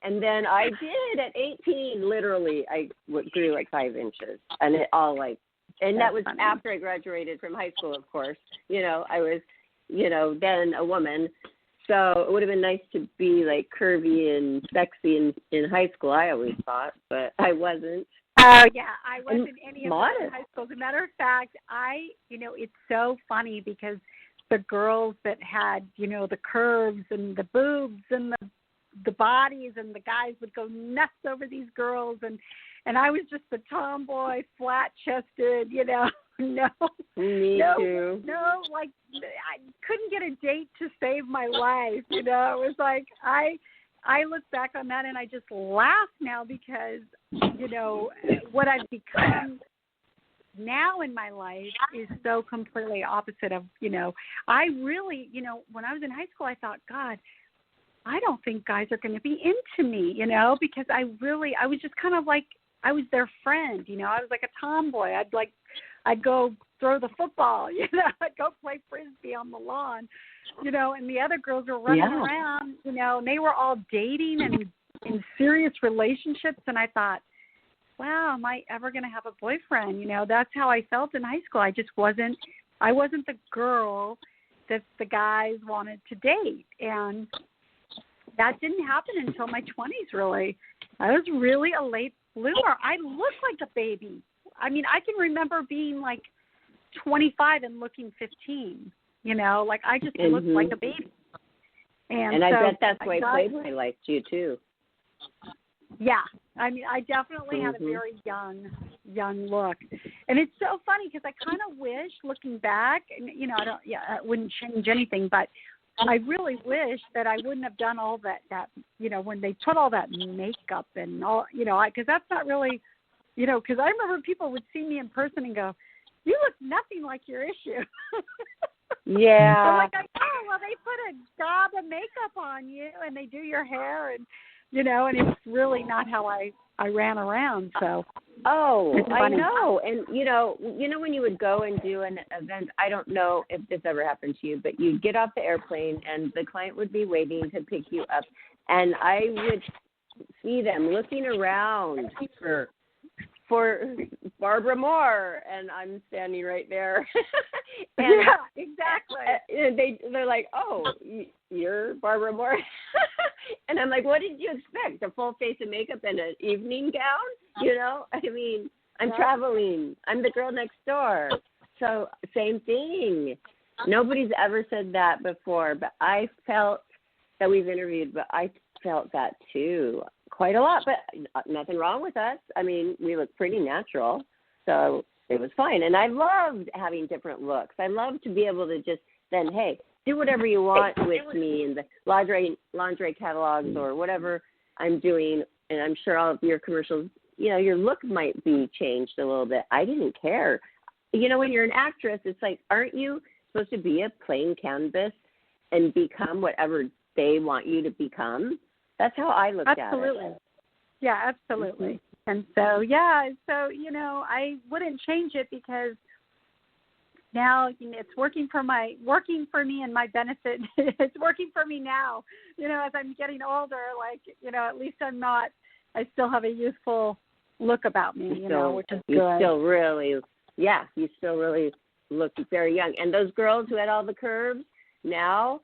and then I did at 18. Literally, I grew like 5 inches, and it all like, and that was funny. After I graduated from high school, of course. I was, then a woman. So it would have been nice to be like curvy and sexy in high school, I always thought, but I wasn't. Oh, yeah, I wasn't any of that in high school. As a matter of fact, it's so funny because the girls that had, the curves and the boobs and the bodies, and the guys would go nuts over these girls, and I was just the tomboy, flat-chested, No. Me too. No, like, I couldn't get a date to save my life, It was like, I look back on that and I just laugh now because, what I've become now in my life is so completely opposite of, I really, when I was in high school, I thought, God, I don't think guys are going to be into me, because I was just kind of like, I was their friend, I was like a tomboy. I'd go throw the football, I'd go play Frisbee on the lawn, and the other girls were running around, and they were all dating and in serious relationships. And I thought, wow, am I ever going to have a boyfriend? That's how I felt in high school. I wasn't the girl that the guys wanted to date. And that didn't happen until my 20s, really. I was really a late bloomer. I looked like a baby. I mean, I can remember being like 25 and looking 15, like I just looked like a baby. And I bet that's why Playboy liked you too. Yeah. I mean, I definitely had a very young look. And it's so funny because I kind of wish, looking back, and, I wouldn't change anything, but I really wish that I wouldn't have done all that, when they put all that makeup and all, because that's not really, because I remember people would see me in person and go, you look nothing like your issue. Yeah. I'm like, well, they put a daub of makeup on you and they do your hair and, and it's really not how I ran around. So. Oh, I know. And, when you would go and do an event, I don't know if this ever happened to you, but you'd get off the airplane and the client would be waiting to pick you up. And I would see them looking around for Barbara Moore, and I'm standing right there. And, yeah, exactly. They're like, oh, you're Barbara Moore? And I'm like, what did you expect? A full face of makeup and an evening gown? I mean, I'm traveling. I'm the girl next door. So same thing. Nobody's ever said that before, but I felt that we've interviewed, but I felt that too. Quite a lot, but nothing wrong with us. I mean, we look pretty natural, so it was fine. And I loved having different looks. I loved to be able to just then, hey, do whatever you want with me in the lingerie catalogs or whatever I'm doing. And I'm sure all of your commercials your look might be changed a little bit. I didn't care. When you're an actress, it's like, aren't you supposed to be a plain canvas and become whatever they want you to become? That's how I looked at it. Absolutely. Yeah, absolutely. And so, I wouldn't change it because now it's working for me and my benefit. It's working for me now, as I'm getting older, at least I still have a youthful look about me, which is good. You still really look very young. And those girls who had all the curves, now,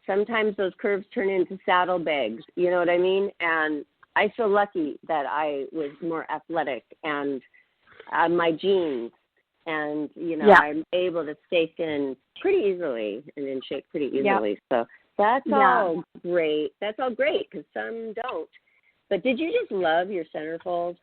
sometimes those curves turn into saddlebags, you know what I mean? And I feel lucky that I was more athletic and my genes, and, I'm able to stay thin pretty easily and in shape pretty easily. So that's all great. That's all great because some don't. But did you just love your centerfold?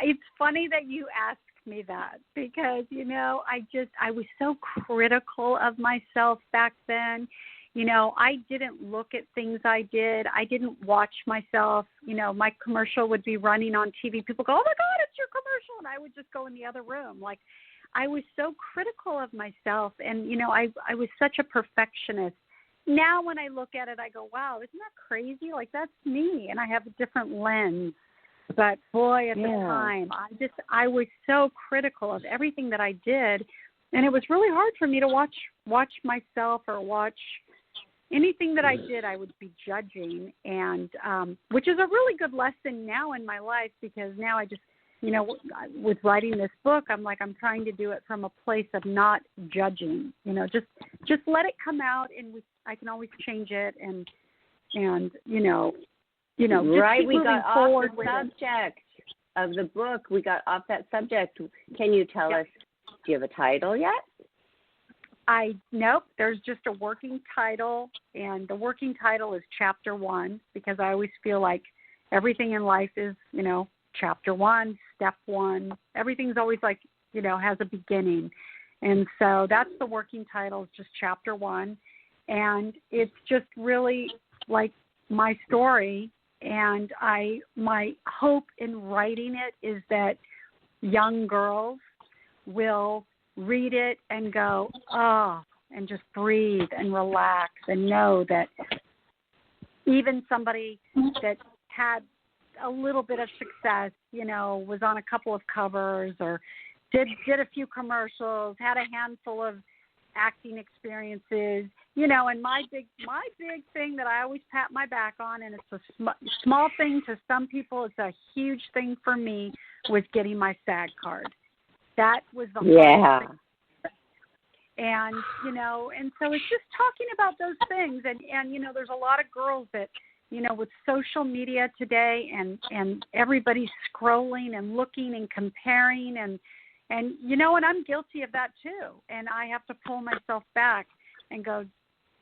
It's funny that you asked me that because, I was so critical of myself back then. I didn't look at things I did. I didn't watch myself. My commercial would be running on TV. People go, oh, my God, it's your commercial. And I would just go in the other room. I was so critical of myself. And, I was such a perfectionist. Now when I look at it, I go, wow, isn't that crazy? That's me. And I have a different lens. But, boy, at the time, I was so critical of everything that I did. And it was really hard for me to watch myself or watch anything that I did. I would be judging, and which is a really good lesson now in my life because now I just, with writing this book, I'm trying to do it from a place of not judging. Just let it come out, and I can always change it, and just right. Keep we got off the subject of the book. We got off that subject. Can you tell us? Do you have a title yet? Nope. There's just a working title, and the working title is Chapter 1 because I always feel like everything in life is, Chapter 1, Step 1. Everything's always has a beginning, and so that's the working title. It's just Chapter 1, and it's just really my story. And my hope in writing it is that young girls will read it and go, oh, and just breathe and relax and know that even somebody that had a little bit of success, was on a couple of covers or did a few commercials, had a handful of acting experiences, and my big thing that I always pat my back on, and it's a small thing to some people, it's a huge thing for me, was getting my SAG card. That was the hardest thing. And, and so it's just talking about those things. And there's a lot of girls that, with social media today and everybody's scrolling and looking and comparing and I'm guilty of that too. And I have to pull myself back and go,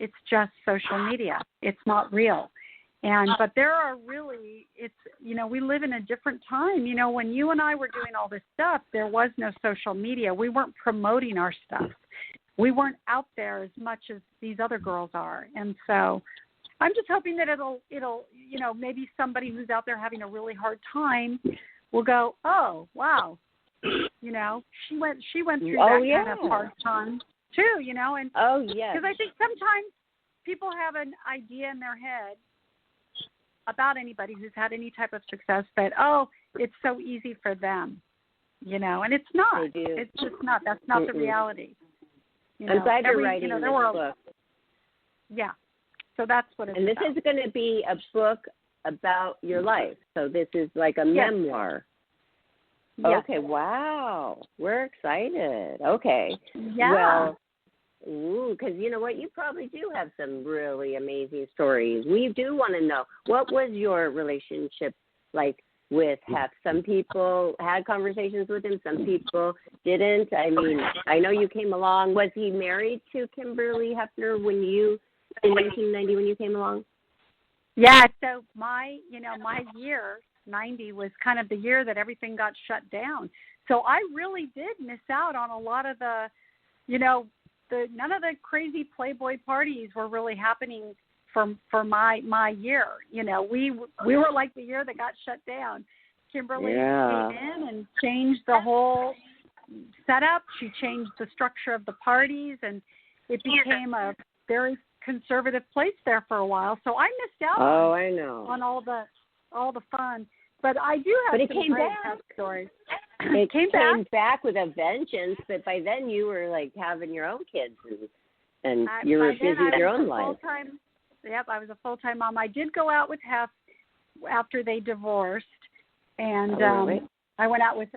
it's just social media. It's not real. But there are really, we live in a different time. When you and I were doing all this stuff, there was no social media. We weren't promoting our stuff. We weren't out there as much as these other girls are. And so I'm just hoping that it'll, maybe somebody who's out there having a really hard time will go, oh, wow. She went through that kind of hard time too, and because I think sometimes people have an idea in their head about anybody who's had any type of success that, oh, it's so easy for them, and it's not. It's just not. That's not the reality. I'm glad you're writing this book. Yeah. So that's what it's about. And this is going to be a book about your life. So this is like a memoir. Yes. Okay, wow. We're excited. Okay. Yeah. Well, because you know what? You probably do have some really amazing stories. We do want to know, what was your relationship like with Hef? Some people had conversations with him. Some people didn't. I mean, I know you came along. Was he married to Kimberly Hefner in 1990 when you came along? Yeah, so my year, 90, was kind of the year that everything got shut down. So I really did miss out on a lot of the, none of the crazy Playboy parties were really happening for my year. You know, we were like the year that got shut down. Kimberly came in and changed the whole setup. She changed the structure of the parties, and it became a very conservative place there for a while. So I missed out on all the fun. But I do have some great pet stories. It came back with a vengeance, but by then you were like having your own kids and you were busy with your own life. I was a full-time mom. I did go out with Hef after they divorced, and I went out with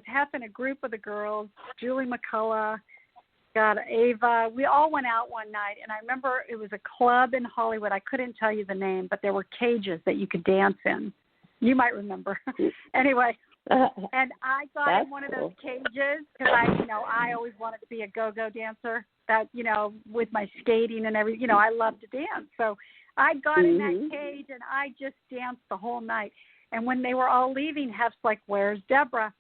Hef and a group of the girls, Julie McCullough, Ava. We all went out one night, and I remember it was a club in Hollywood. I couldn't tell you the name, but there were cages that you could dance in. You might remember. Anyway, and I got in one of those cages because I always wanted to be a go-go dancer. That, with my skating and everything, I love to dance. So I got in that cage and I just danced the whole night. And when they were all leaving, Hef's like, "Where's Deborah?"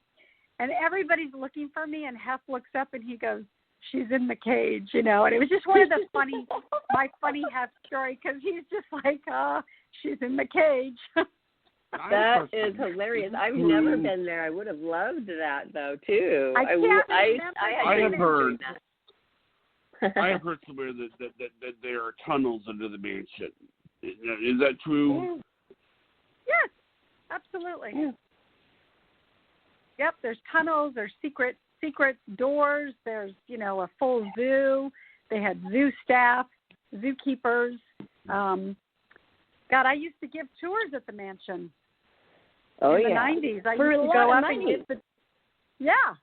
And everybody's looking for me, and Hef looks up and he goes, "She's in the cage," And it was just one of the my funny Hef story, because he's just like, "Oh, she's in the cage." That is hilarious. I've never been there. I would have loved that though too. I have heard. I have heard somewhere that there are tunnels under the mansion. Is that true? Yes, absolutely. Yeah. Yep, there's tunnels, there's secret doors, there's, a full zoo. They had zoo staff, zookeepers. I used to give tours at the mansion. In the 90s. I used to go up and give the... Yeah.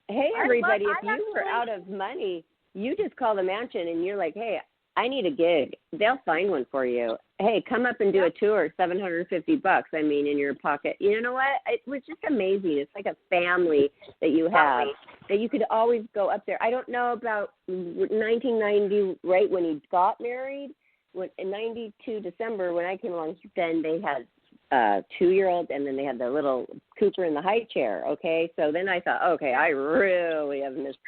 Hey, everybody, if you were out of money, you just call the mansion and you're like, "Hey, I need a gig." They'll find one for you. Hey, come up and do a tour, $750, in your pocket. You know what? It was just amazing. It's like a family that you have, that you could always go up there. I don't know about 1990, right, when he got married. In 92 December, when I came along, then they had 2-year-old, and then they had the little Cooper in the high chair, okay? So then I thought, okay, I really have missed.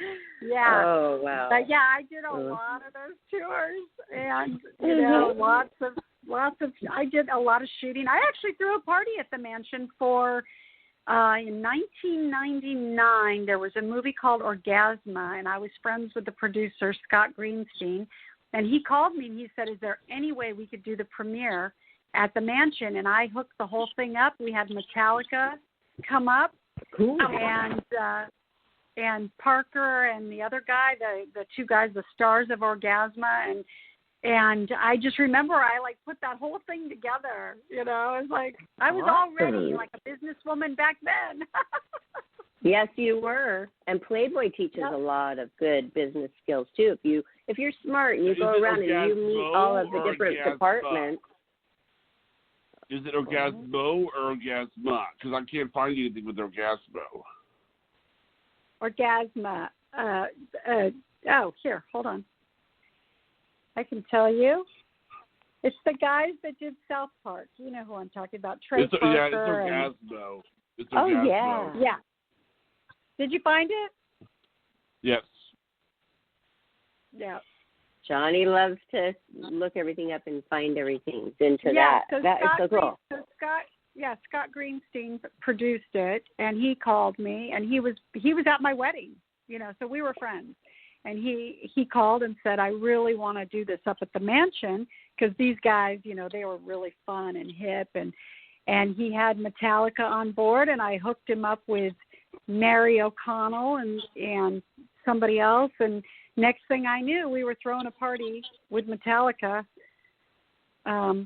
Yeah. Oh, wow. But yeah, I did a lot of those tours, and, lots of, I did a lot of shooting. I actually threw a party at the mansion for, in 1999, there was a movie called Orgasma, and I was friends with the producer, Scott Greenstein, and he called me and he said, "Is there any way we could do the premiere at the mansion?" And I hooked the whole thing up. We had Metallica come up, and Parker and the other guy, the two guys, the stars of Orgasma, and I just remember I put that whole thing together. It was like I was already like a businesswoman back then. Yes, you were. And Playboy teaches a lot of good business skills too. If you're smart and you go around and you meet all of the different departments. Is it Orgasmo or Orgasma? Because I can't find anything with Orgasmo. Orgasma. Here, hold on. I can tell you. It's the guys that did South Park. You know who I'm talking about. Trey Parker. Yeah, it's Orgasmo. It's Orgasmo. Oh, yeah. Did you find it? Yes. Yeah. Johnny loves to look everything up and find everything into that. So that is so cool. Scott Greenstein produced it, and he called me, and he was at my wedding, so we were friends. And he called and said, "I really want to do this up at the mansion," because these guys, they were really fun and hip, and he had Metallica on board, and I hooked him up with Mary O'Connell and somebody else, and next thing I knew, we were throwing a party with Metallica for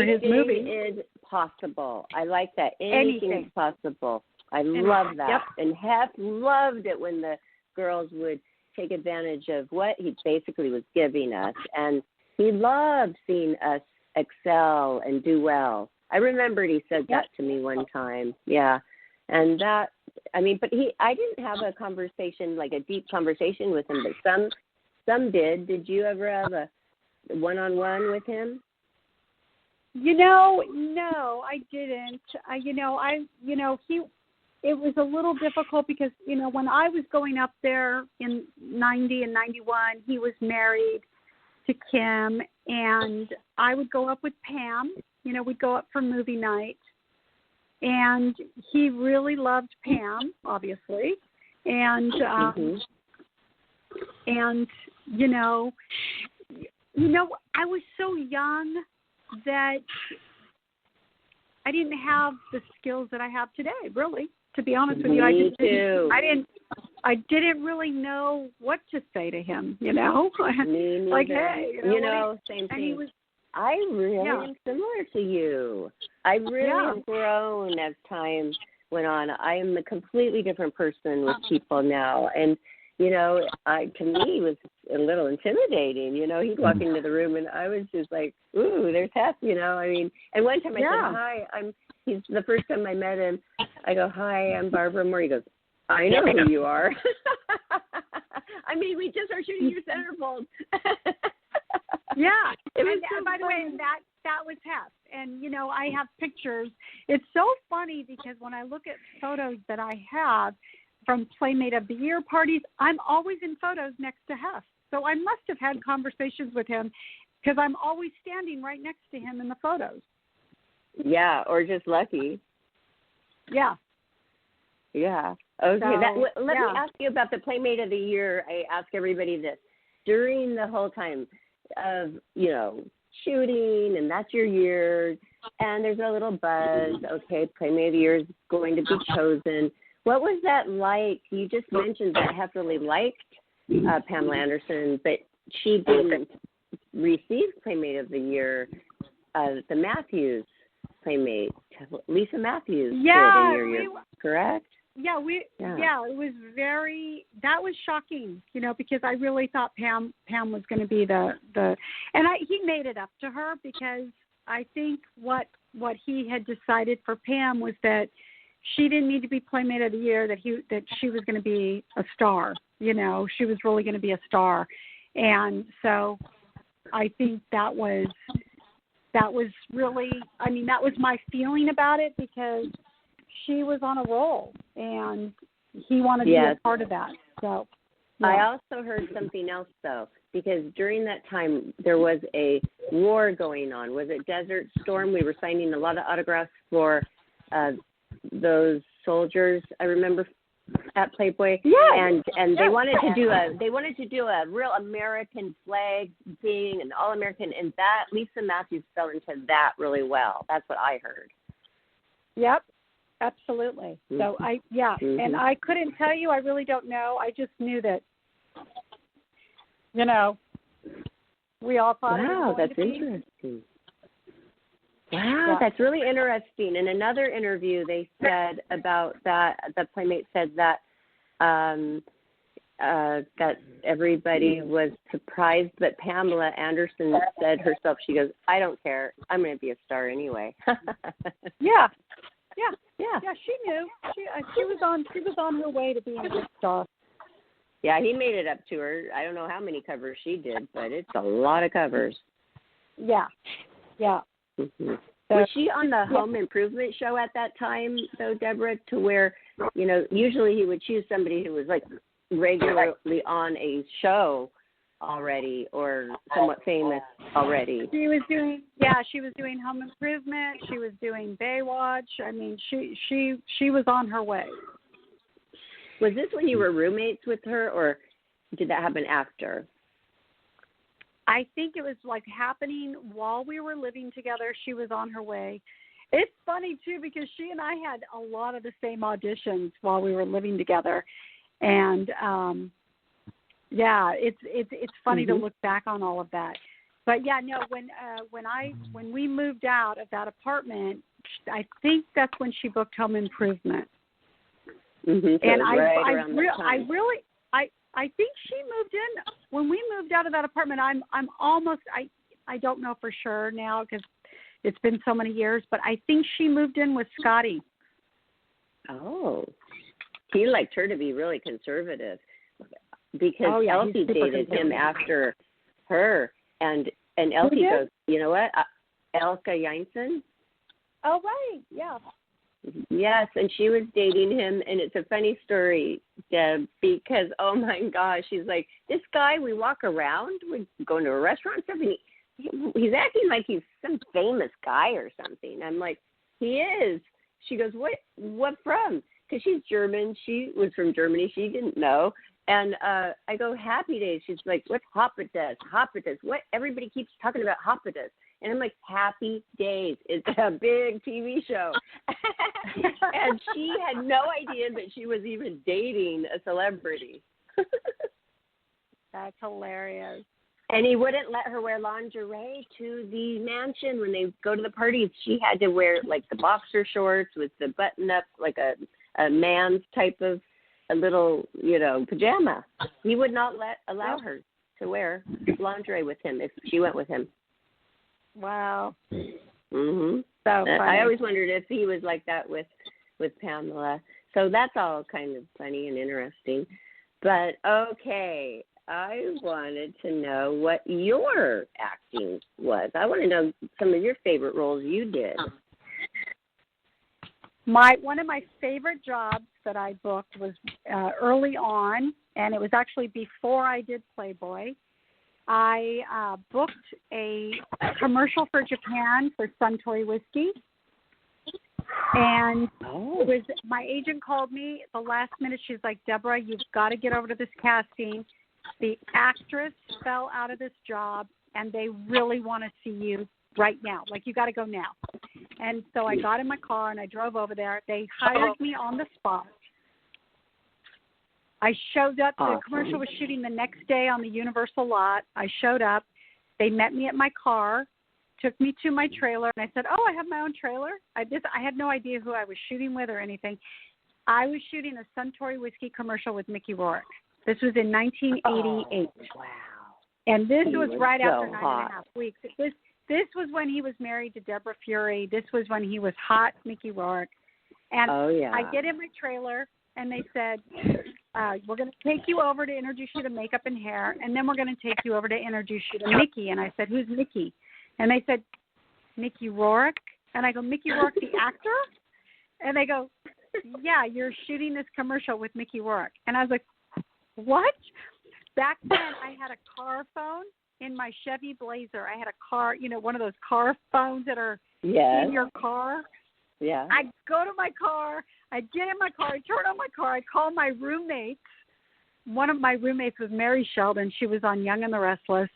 his movie. Anything is possible. I like that. Anything is possible. I love that. Yep. And Hef loved it when the girls would take advantage of what he basically was giving us. And he loved seeing us excel and do well. I remembered he said that to me one time. Yeah. And that, I didn't have a conversation, like a deep conversation with him, but some did. Did you ever have a one-on-one with him? No, I didn't. It was a little difficult because, when I was going up there in 90 and 91, he was married to Kim, and I would go up with Pam. You know, we'd go up for movie night. And he really loved Pam, obviously. And, and you know, I was so young that I didn't have the skills that I have today, really, to be honest with you. I didn't really know what to say to him, you know. Like, hey, same thing. I really am similar to you. I really have grown as time went on. I am a completely different person with people now. And, you know, to me, it was a little intimidating. You know, he'd walk into the room and I was just like, ooh, there's Hef, you know. I mean, and one time I said, hi, he's the first time I met him, I go, hi, I'm Barbara Moore. He goes, I know who you are. I mean, we just are shooting your centerfold. Yeah. And by the way, that was Hef. And, you know, I have pictures. It's so funny because when I look at photos that I have from Playmate of the Year parties, I'm always in photos next to Hef. So I must have had conversations with him because I'm always standing right next to him in the photos. Yeah, or just lucky. Yeah. Yeah. Okay. Let me ask you about the Playmate of the Year. I ask everybody this. During the whole time of, you know, shooting and that's your year and there's a little buzz, okay, Playmate of the Year is going to be chosen. What was that like? You just mentioned that Hef really liked Pamela Anderson, but she didn't receive Playmate of the Year. The Matthews Playmate, Lisa Matthews did in your year, correct? Yeah, it was that was shocking, you know, because I really thought Pam was going to be he made it up to her because I think what he had decided for Pam was that she didn't need to be Playmate of the Year, that she was going to be a star, you know, she was really going to be a star. And so I think that was really, I mean, that was my feeling about it because she was on a roll and he wanted to be a part of that. So I also heard something else though, because during that time there was a war going on. Was it Desert Storm? We were signing a lot of autographs for those soldiers. I remember at Playboy. Yeah. And they wanted to do a real American flag thing, an all American, and that Lisa Matthews fell into that really well. That's what I heard. Yep. Absolutely. So and I couldn't tell you. I really don't know. I just knew that, you know, we all thought it was going to be. Interesting. Wow, that's really interesting. In another interview, they said about that, the Playmate said that that everybody was surprised, but Pamela Anderson said herself, she goes, I don't care. I'm going to be a star anyway. Yeah, she knew. She was on her way to being a big star. Yeah, he made it up to her. I don't know how many covers she did, but it's a lot of covers. Yeah. Mm-hmm. Was she on the Home Improvement show at that time, though, Deborah, to where, you know, usually he would choose somebody who was like regularly on a show already or somewhat famous already? She was doing Home Improvement. She was doing Baywatch. I mean, she was on her way. Was this when you were roommates with her, or did that happen after? I think it was like happening while we were living together. She was on her way. It's funny too because she and I had a lot of the same auditions while we were living together, and it's funny to look back on all of that. But yeah, no, when we moved out of that apartment, I think that's when she booked Home Improvement. Mm-hmm. So and I think she moved in when we moved out of that apartment. I'm almost I don't know for sure now because it's been so many years, but I think she moved in with Scotty. Oh, he liked her to be really conservative because Elsie dated him after her, and Elsie goes, you know what, Elka Janssen. Oh right, yeah. Yes, and she was dating him, and it's a funny story, Deb, because, oh, my gosh, she's like, this guy, we walk around, we go into a restaurant and stuff, and he's acting like he's some famous guy or something. I'm like, he is. She goes, what from? Because she's German. She was from Germany. She didn't know. And I go, Happy Days. She's like, what's Hoppitas? Hoppitas. What? Everybody keeps talking about Hoppitas. And I'm like, Happy Days. It's a big TV show. And she had no idea that she was even dating a celebrity. That's hilarious. And he wouldn't let her wear lingerie to the mansion when they go to the parties. She had to wear, like, the boxer shorts with the button-up, like a man's type of a little, pajama. He would not allow her to wear lingerie with him if she went with him. Wow. Mhm. So funny. I always wondered if he was like that with Pamela. So that's all kind of funny and interesting. But okay, I wanted to know what your acting was. I want to know some of your favorite roles you did. One of my favorite jobs that I booked was early on, and it was actually before I did Playboy. I booked a commercial for Japan for Suntory whiskey, and my agent called me at the last minute. She's like, Deborah, you've got to get over to this casting. The actress fell out of this job, and they really want to see you right now. Like, you got to go now. And so I got in my car, and I drove over there. They hired me on the spot. I showed up. The commercial was shooting the next day on the Universal lot. I showed up. They met me at my car, took me to my trailer, and I said, I have my own trailer. I had no idea who I was shooting with or anything. I was shooting a Suntory whiskey commercial with Mickey Rourke. This was in 1988. Wow. And this was right after so 9.5 weeks. This was when he was married to Deborah Fury. This was when he was hot, Mickey Rourke. And I get in my trailer, and they said, we're going to take you over to introduce you to makeup and hair, and then we're going to take you over to introduce you to Mickey. And I said, who's Mickey? And they said, Mickey Rourke. And I go, Mickey Rourke, the actor? And they go, yeah, you're shooting this commercial with Mickey Rourke. And I was like, what? Back then, I had a car phone in my Chevy Blazer. I had a car, one of those car phones that are in your car. Yeah. I go to my car. I get in my car. I turn on my car. I call my roommates. One of my roommates was Mary Sheldon. She was on Young and the Restless.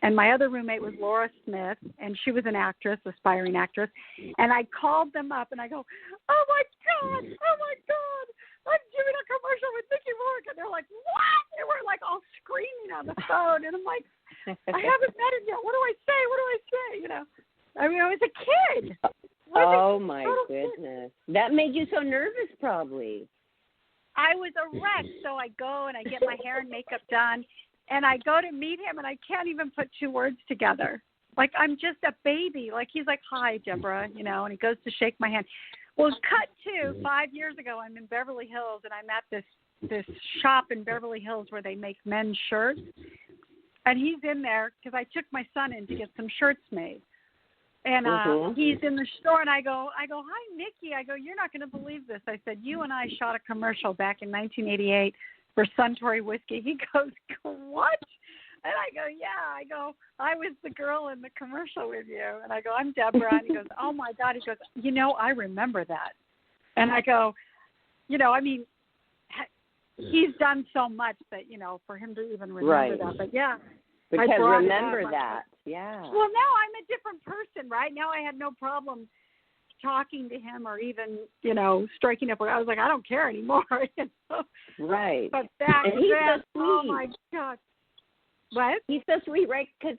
And my other roommate was Laura Smith, and she was an actress, aspiring actress. And I called them up, and I go, oh, my God, I'm doing a commercial with Mickey Rourke. And they're like, what? They were, like, all screaming on the phone. And I'm like, I haven't met him yet. What do I say? I mean, I was a kid. My goodness. That made you so nervous, probably. I was a wreck. So I go, and I get my hair and makeup done. And I go to meet him, and I can't even put two words together. Like, I'm just a baby. Like, he's like, hi, Deborah, and he goes to shake my hand. Well, cut to 5 years ago, I'm in Beverly Hills, and I'm at this shop in Beverly Hills where they make men's shirts. And he's in there because I took my son in to get some shirts made. And he's in the store, and I go, hi, Mickey. I go, you're not going to believe this. I said, you and I shot a commercial back in 1988 for Suntory whiskey. He goes, what? And I go, yeah. I go, I was the girl in the commercial with you. And I go, I'm Deborah. And he goes, oh, my God. He goes, I remember that. And I go, I mean, he's done so much that, for him to even remember that. But, yeah. Because remember that. Yeah. Well, now I'm a different person, right? Now I had no problem talking to him or even, striking up. I was like, I don't care anymore. Right. But back and he's then, so sweet. oh, my God. What? He's so sweet, right? Because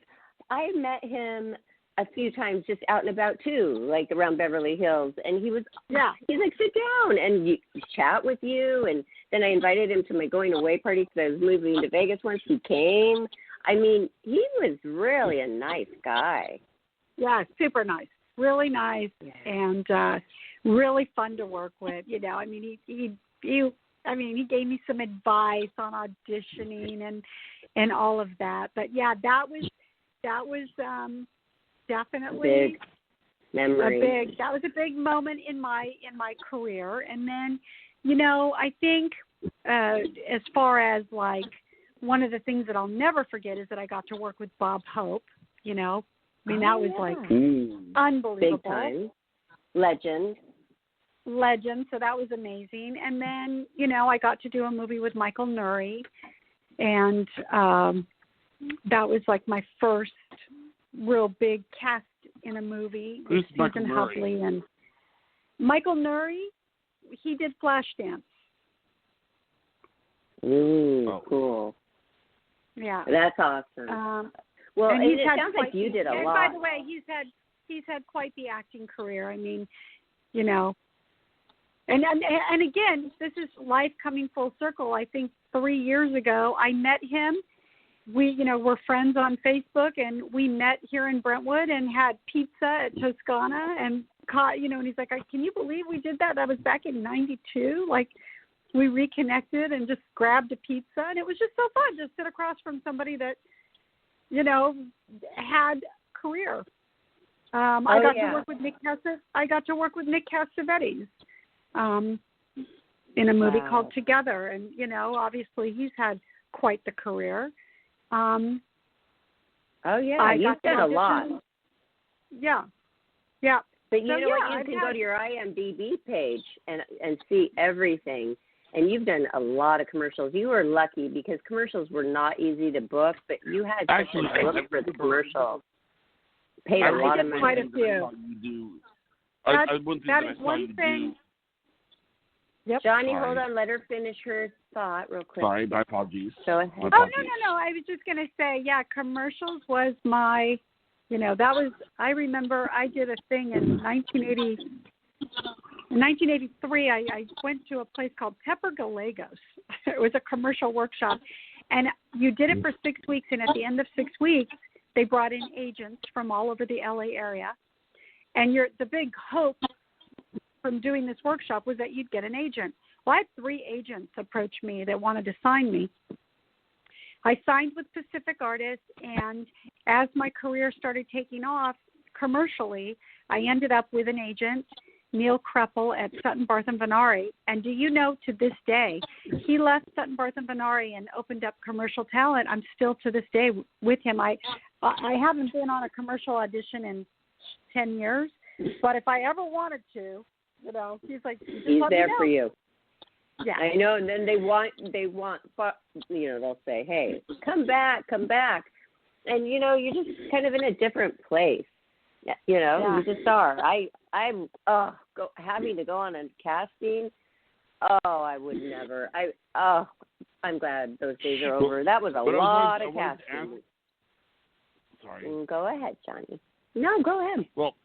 I met him a few times just out and about, too, like around Beverly Hills. And he's like, sit down and chat with you. And then I invited him to my going away party because I was moving to Vegas once. He came. I mean, he was really a nice guy. Yeah, super nice. Really nice and really fun to work with. I mean, he gave me some advice on auditioning and all of that. But yeah, that was definitely big. memory. That was a big moment in my career. And then, I think as far as like one of the things that I'll never forget is that I got to work with Bob Hope. That was like unbelievable. Big time. Legend. So that was amazing. And then, I got to do a movie with Michael Nuri, and that was like my first real big cast in a movie with Susan Hovley. And Michael Nuri, he did Flashdance. Cool. Yeah. That's awesome. Well, and it sounds like you did a lot. And by the way, he's had quite the acting career. I mean, and again, this is life coming full circle. I think 3 years ago, I met him. We, we're friends on Facebook, and we met here in Brentwood and had pizza at Toscana, and and he's like, "Can you believe we did that? That was back in '92." Like, we reconnected and just grabbed a pizza, and it was just so fun to sit across from somebody that, had career. I got to work with Nick Cassavetes in a movie called Together, and obviously he's had quite the career. You've done a lot. Yeah. But you know what? You can go to your IMDb page and see everything. And you've done a lot of commercials. You were lucky because commercials were not easy to book, but you had to look for the commercials. Paid a lot of money. Quite a few. That is one thing. Yep. Johnny, hold on. Let her finish her thought real quick. Sorry, my apologies. Go ahead. No. I was just going to say, commercials was my, I remember I did a thing in 1980. In 1983, I went to a place called Pepper Gallegos. It was a commercial workshop, and you did it for 6 weeks, and at the end of 6 weeks, they brought in agents from all over the LA area, and the big hope from doing this workshop was that you'd get an agent. Well, I had 3 agents approach me that wanted to sign me. I signed with Pacific Artists, and as my career started taking off commercially, I ended up with an agent, Neil Kreppel at Sutton Barth and Venari. And do you know, to this day, he left Sutton Barth and Venari and opened up Commercial Talent. I'm still to this day with him. I haven't been on a commercial audition in 10 years, but if I ever wanted to, he's like, he's there for you. Yeah, I know. And then they want, they'll say, "Hey, come back," and you're just kind of in a different place. You just are. I'm having to go on a casting. I would never. I'm glad those days are over. That was a lot of casting. Sorry. Go ahead, Johnny. No, go ahead. Well,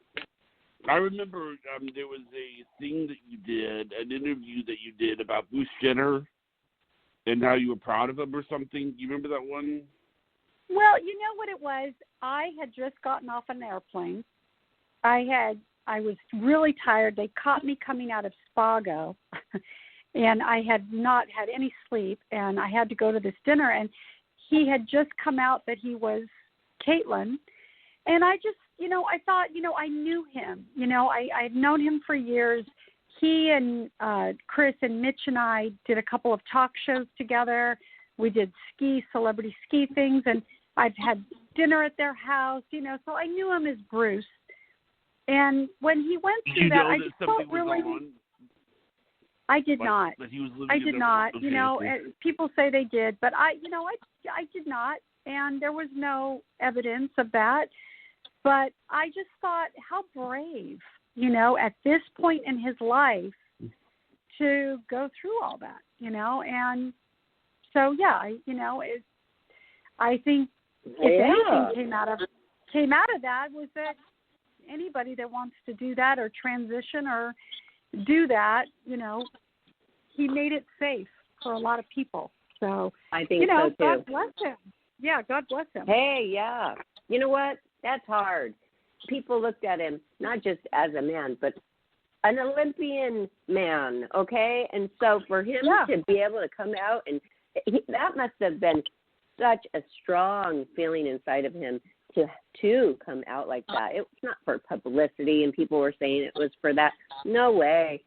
I remember there was a thing that you did, an interview that you did about Bruce Jenner and how you were proud of him or something. You remember that one? Well, you know what it was? I had just gotten off an airplane. I was really tired. They caught me coming out of Spago, and I had not had any sleep, and I had to go to this dinner, and he had just come out that he was Caitlin, and I just, I thought, I knew him. I'd known him for years. He and Chris and Mitch and I did a couple of talk shows together. We did celebrity ski things, and I've had dinner at their house, so I knew him as Bruce. And when he went through that, I just felt really. I did not. I did not. Okay. People say they did, but I did not, and there was no evidence of that. But I just thought, how brave, at this point in his life, to go through all that, and so I think if anything came out of that was that anybody that wants to do that or transition or do that, he made it safe for a lot of people. So I think so too. God bless him. Yeah, God bless him. Hey, yeah. You know what? That's hard. People looked at him not just as a man, but an Olympian man, okay? And so for him to be able to come out, and that must have been such a strong feeling inside of him to come out like that. It was not for publicity, and people were saying it was for that. No way.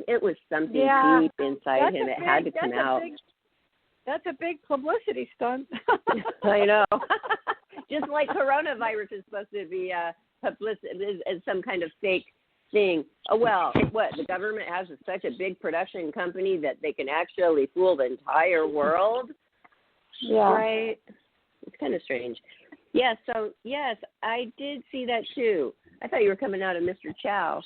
It was something deep inside him. It had to come out. That's a big publicity stunt. I know. Just like coronavirus is supposed to be publicity, is some kind of fake thing. Oh, well, what? The government has such a big production company that they can actually fool the entire world? Yeah. Right? It's kind of strange. Yeah, so, yes, I did see that, too. I thought you were coming out of Mr. Chow.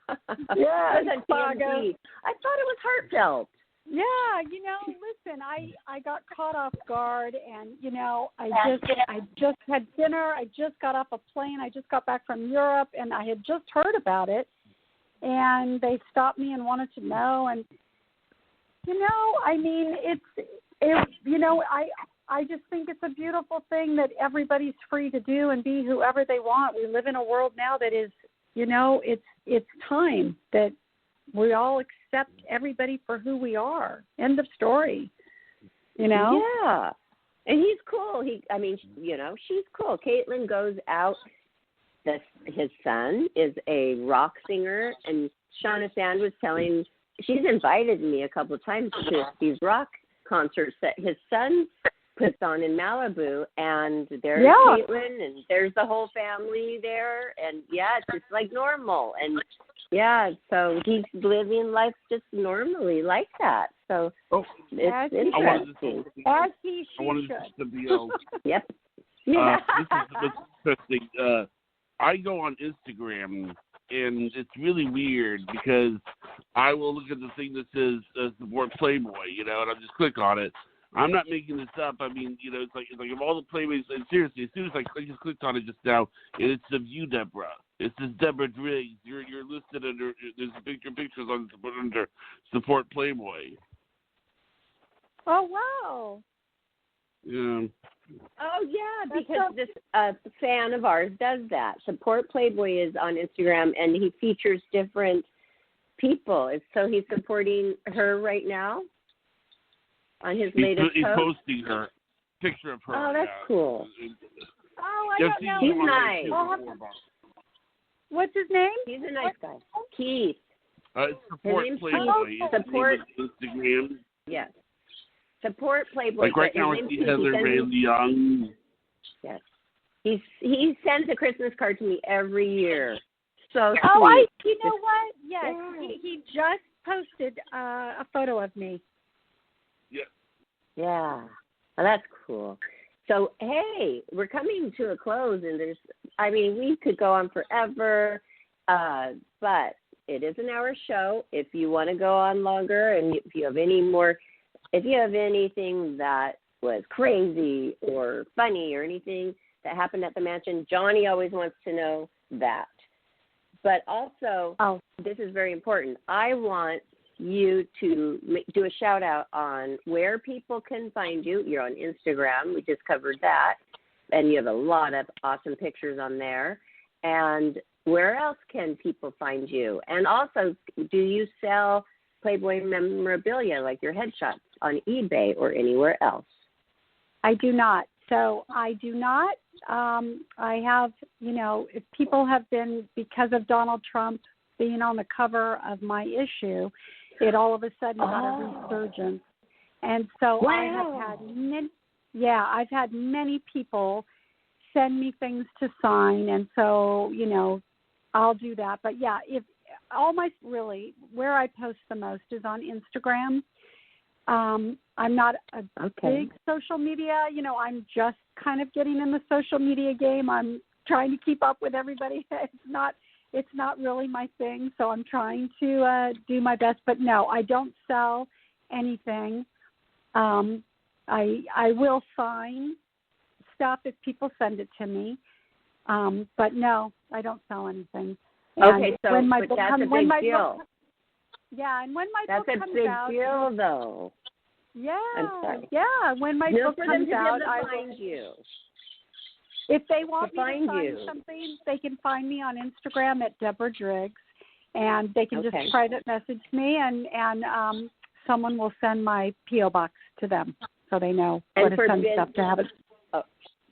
Yeah, it was on TMZ. I thought it was heartfelt. Yeah, listen, I got caught off guard, and I just had dinner. I just got off a plane. I just got back from Europe, and I had just heard about it, and they stopped me and wanted to know. And I mean, I just think it's a beautiful thing that everybody's free to do and be whoever they want. We live in a world now that is, it's time that we all accept everybody for who we are. End of story. Yeah. And he's cool. She's cool. Caitlin goes out. His son is a rock singer, and Shauna Sand was telling, she's invited me a couple of times to these rock concerts that his son puts on in Malibu, and there's Caitlin, and there's the whole family there, and it's just like normal, and so he's living life just normally like that. So it's interesting. As he should. I wanted this to be Yep. This is interesting. I go on Instagram, and it's really weird because I will look at the thing that says support Playboy, and I'll just click on it. I'm not making this up. I mean, it's like of all the Playmates, and seriously, as soon as I just clicked on it just now, and it's of you, Deborah. It says Deborah Driggs. You're listed under, there's pictures on under support Playboy. Oh, wow. Yeah. Oh, yeah, because this fan of ours does that. Support Playboy is on Instagram, and he features different people. So he's supporting her right now on his latest He's post? posting her picture of her. Oh, that's cool. Oh, I don't know. He's nice. What's his name? He's a nice guy. Keith. Support Playboy. Support Instagram. Yes. Support Playboy. Like right now, I see Heather Rand Young. Yes. He sends a Christmas card to me every year. So sweet. Oh, you know what? Yes. Yeah. He just posted a photo of me. Yeah. Well, that's cool. So, hey, we're coming to a close, and we could go on forever, but it is an hour show. If you want to go on longer, and if you have anything that was crazy or funny or anything that happened at the mansion, Johnny always wants to know that. But also, this is very important. I want you to do a shout out on where people can find you. You're on Instagram. We just covered that. And you have a lot of awesome pictures on there. And where else can people find you? And also, do you sell Playboy memorabilia, like your headshots, on eBay or anywhere else? I do not. So I do not. I have, if people have been, because of Donald Trump being on the cover of my issue, it all of a sudden got a resurgence. And so I've had many people send me things to sign. And so, I'll do that. But where I post the most is on Instagram. I'm not a big social media, I'm just kind of getting in the social media game. I'm trying to keep up with everybody. It's not really my thing, so I'm trying to do my best. But no, I don't sell anything. I will sign stuff if people send it to me. But no, I don't sell anything. And so when my but book that's comes, a big deal. And when my book comes out. That's a big out, deal, though. Yeah, I'm sorry. yeah. When my book comes out, I will find you. If they want me to find sign something, they can find me on Instagram at Deborah Driggs, and they can just private message me, and someone will send my P.O. box to them so they know where to send stuff to have it. Oh,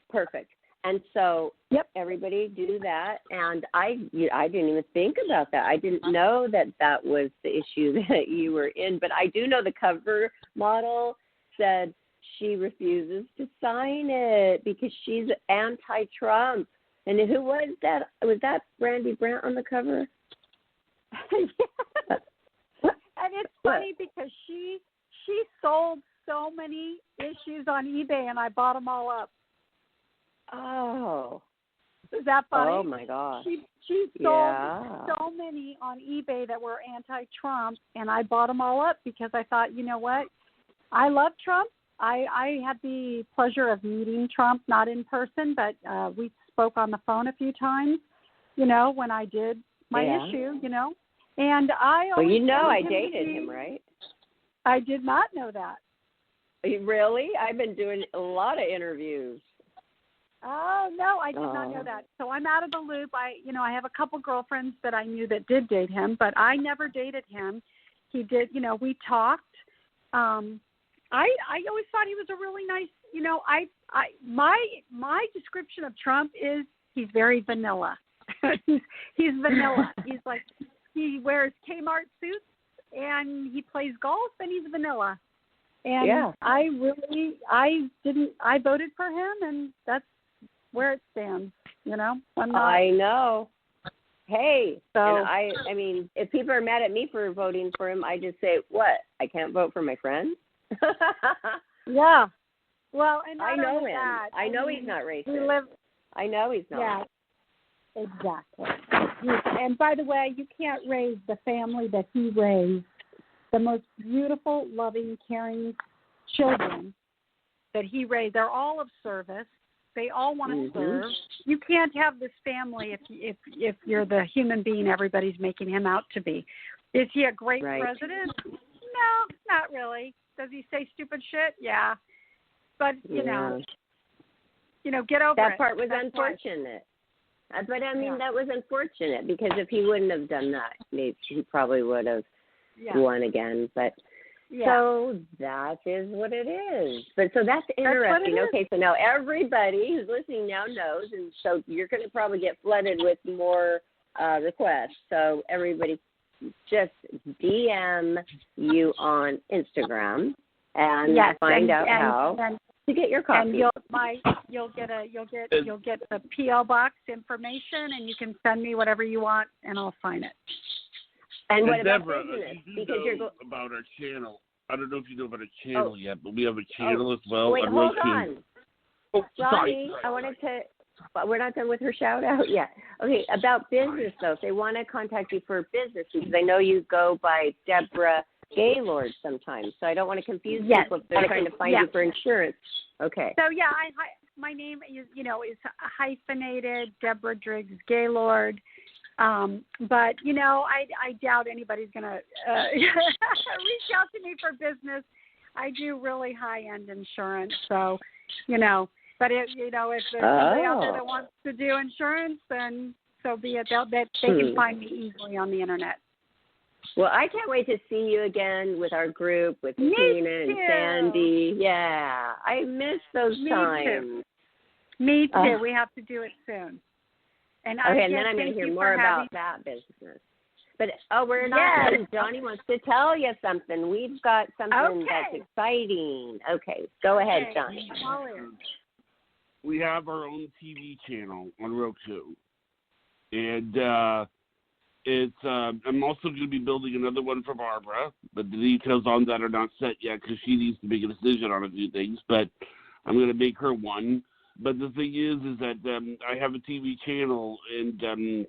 perfect. And so Yep. everybody do that. And I didn't even think about that. I didn't know that was the issue that you were in. But I do know the cover model said she refuses to sign it because she's anti-Trump. And who was that? Was that Brandy Brandt on the cover? Yeah. And it's funny because she sold so many issues on eBay, and I bought them all up. Oh. Is that funny? Oh, my gosh. She sold so many on eBay that were anti-Trump, and I bought them all up because I thought, you know what? I love Trump. I had the pleasure of meeting Trump, not in person, but we spoke on the phone a few times, you know, when I did my issue, you know. And I Well, always you know I dated him, right? I did not know that. Really? I've been doing a lot of interviews. Oh, no, I did not know that. So I'm out of the loop. I have a couple girlfriends that I knew that did date him, but I never dated him. He did, you know, we talked. I always thought he was a really nice, you know, my description of Trump is he's very vanilla. he's vanilla. He's like, he wears Kmart suits and he plays golf and he's vanilla. And I voted for him, and that's where it stands, you know. I know. Hey, so and I mean, if people are mad at me for voting for him, I just say, what? I can't vote for my friends? Yeah. Well, and I know him. That, I know he's not racist. I know he's not. Yeah. Exactly. And by the way, you can't raise the family that he raised, the most beautiful, loving, caring children that he raised. They're all of service. They all want to serve. You can't have this family if you're the human being everybody's making him out to be. Is he a great president? No, not really. Does he say stupid shit? Yeah. But, you know, get over that it. Part was unfortunate. But, I mean, that was unfortunate because if he wouldn't have done that, maybe he probably would have won again. But so that is what it is. But so that's interesting. Okay, so now everybody who's listening now knows, and so you're going to probably get flooded with more requests. So everybody just DM you on Instagram and find out how to get your copy. And you'll get the PO box information, and you can send me whatever you want, and I'll sign it. And what about Deborah, business? Because you're about our channel. I don't know if you know about our channel yet, but we have a channel as well. Wait, hold on. Oh, Johnny, sorry. I wanted to. We're not done with her shout out yet. Okay, about business though, if they want to contact you for business, because I know you go by Deborah Gaylord sometimes, so I don't want to confuse people if they're trying to find you for insurance. Okay. So my name is hyphenated, Deborah Driggs Gaylord. But I doubt anybody's gonna reach out to me for business. I do really high end insurance, so But if there's somebody out there that wants to do insurance, then so be it. They can find me easily on the internet. Well, I can't wait to see you again with our group, with Tina and Sandy. Yeah, I miss those times. Me too. We have to do it soon. And and then I'm going to hear more about that business. But, we're not done. Johnny wants to tell you something. We've got something that's exciting. Okay, go ahead, Johnny. We have our own TV channel on Roku. And I'm also going to be building another one for Barbara, but the details on that are not set yet because she needs to make a decision on a few things. But I'm going to make her one. But the thing is that I have a TV channel, and the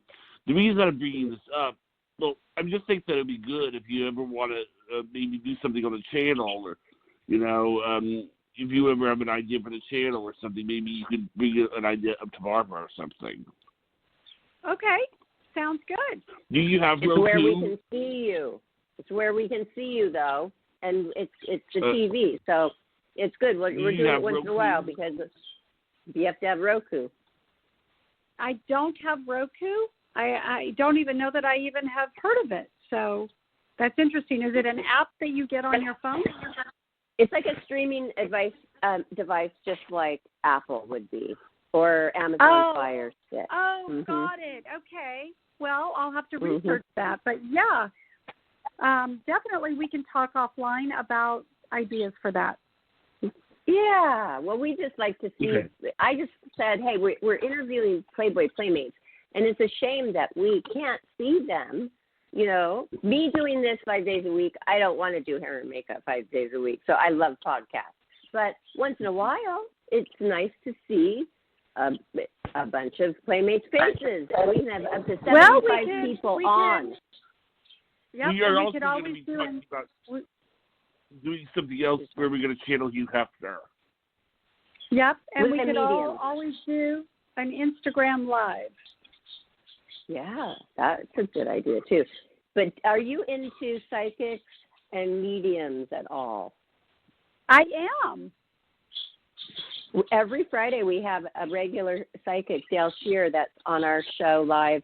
reason I'm bringing this up, well, I just think that it'd be good if you ever want to maybe do something on the channel, or if you ever have an idea for the channel or something, maybe you could bring an idea up to Barbara or something. Okay, sounds good. Do you have Roku? It's where we can see you. It's where we can see you, though, and it's the TV, so it's good. We're doing it once in a while because you have to have Roku. I don't have Roku. I don't even know that I even have heard of it. So that's interesting. Is it an app that you get on your phone? It's like a streaming device, just like Apple would be. or Amazon Fire Stick. Oh, got it. Okay. Well, I'll have to research that. But, yeah, definitely we can talk offline about ideas for that. Yeah. Well, we just like to see. Okay. I just said, hey, we're interviewing Playboy Playmates, and it's a shame that we can't see them. You know, me doing this 5 days a week, I don't want to do hair and makeup 5 days a week. So I love podcasts. But once in a while, it's nice to see a bunch of Playmates faces. And we can have up to 75 people on. Yep, We are and we also could going always to be talking about doing something else where we're going to channel Hugh Hefner. Yep, and With we the could medium. always do an Instagram Live. Yeah, that's a good idea, too. But are you into psychics and mediums at all? I am. Every Friday we have a regular psychic, Dale Shear, that's on our show live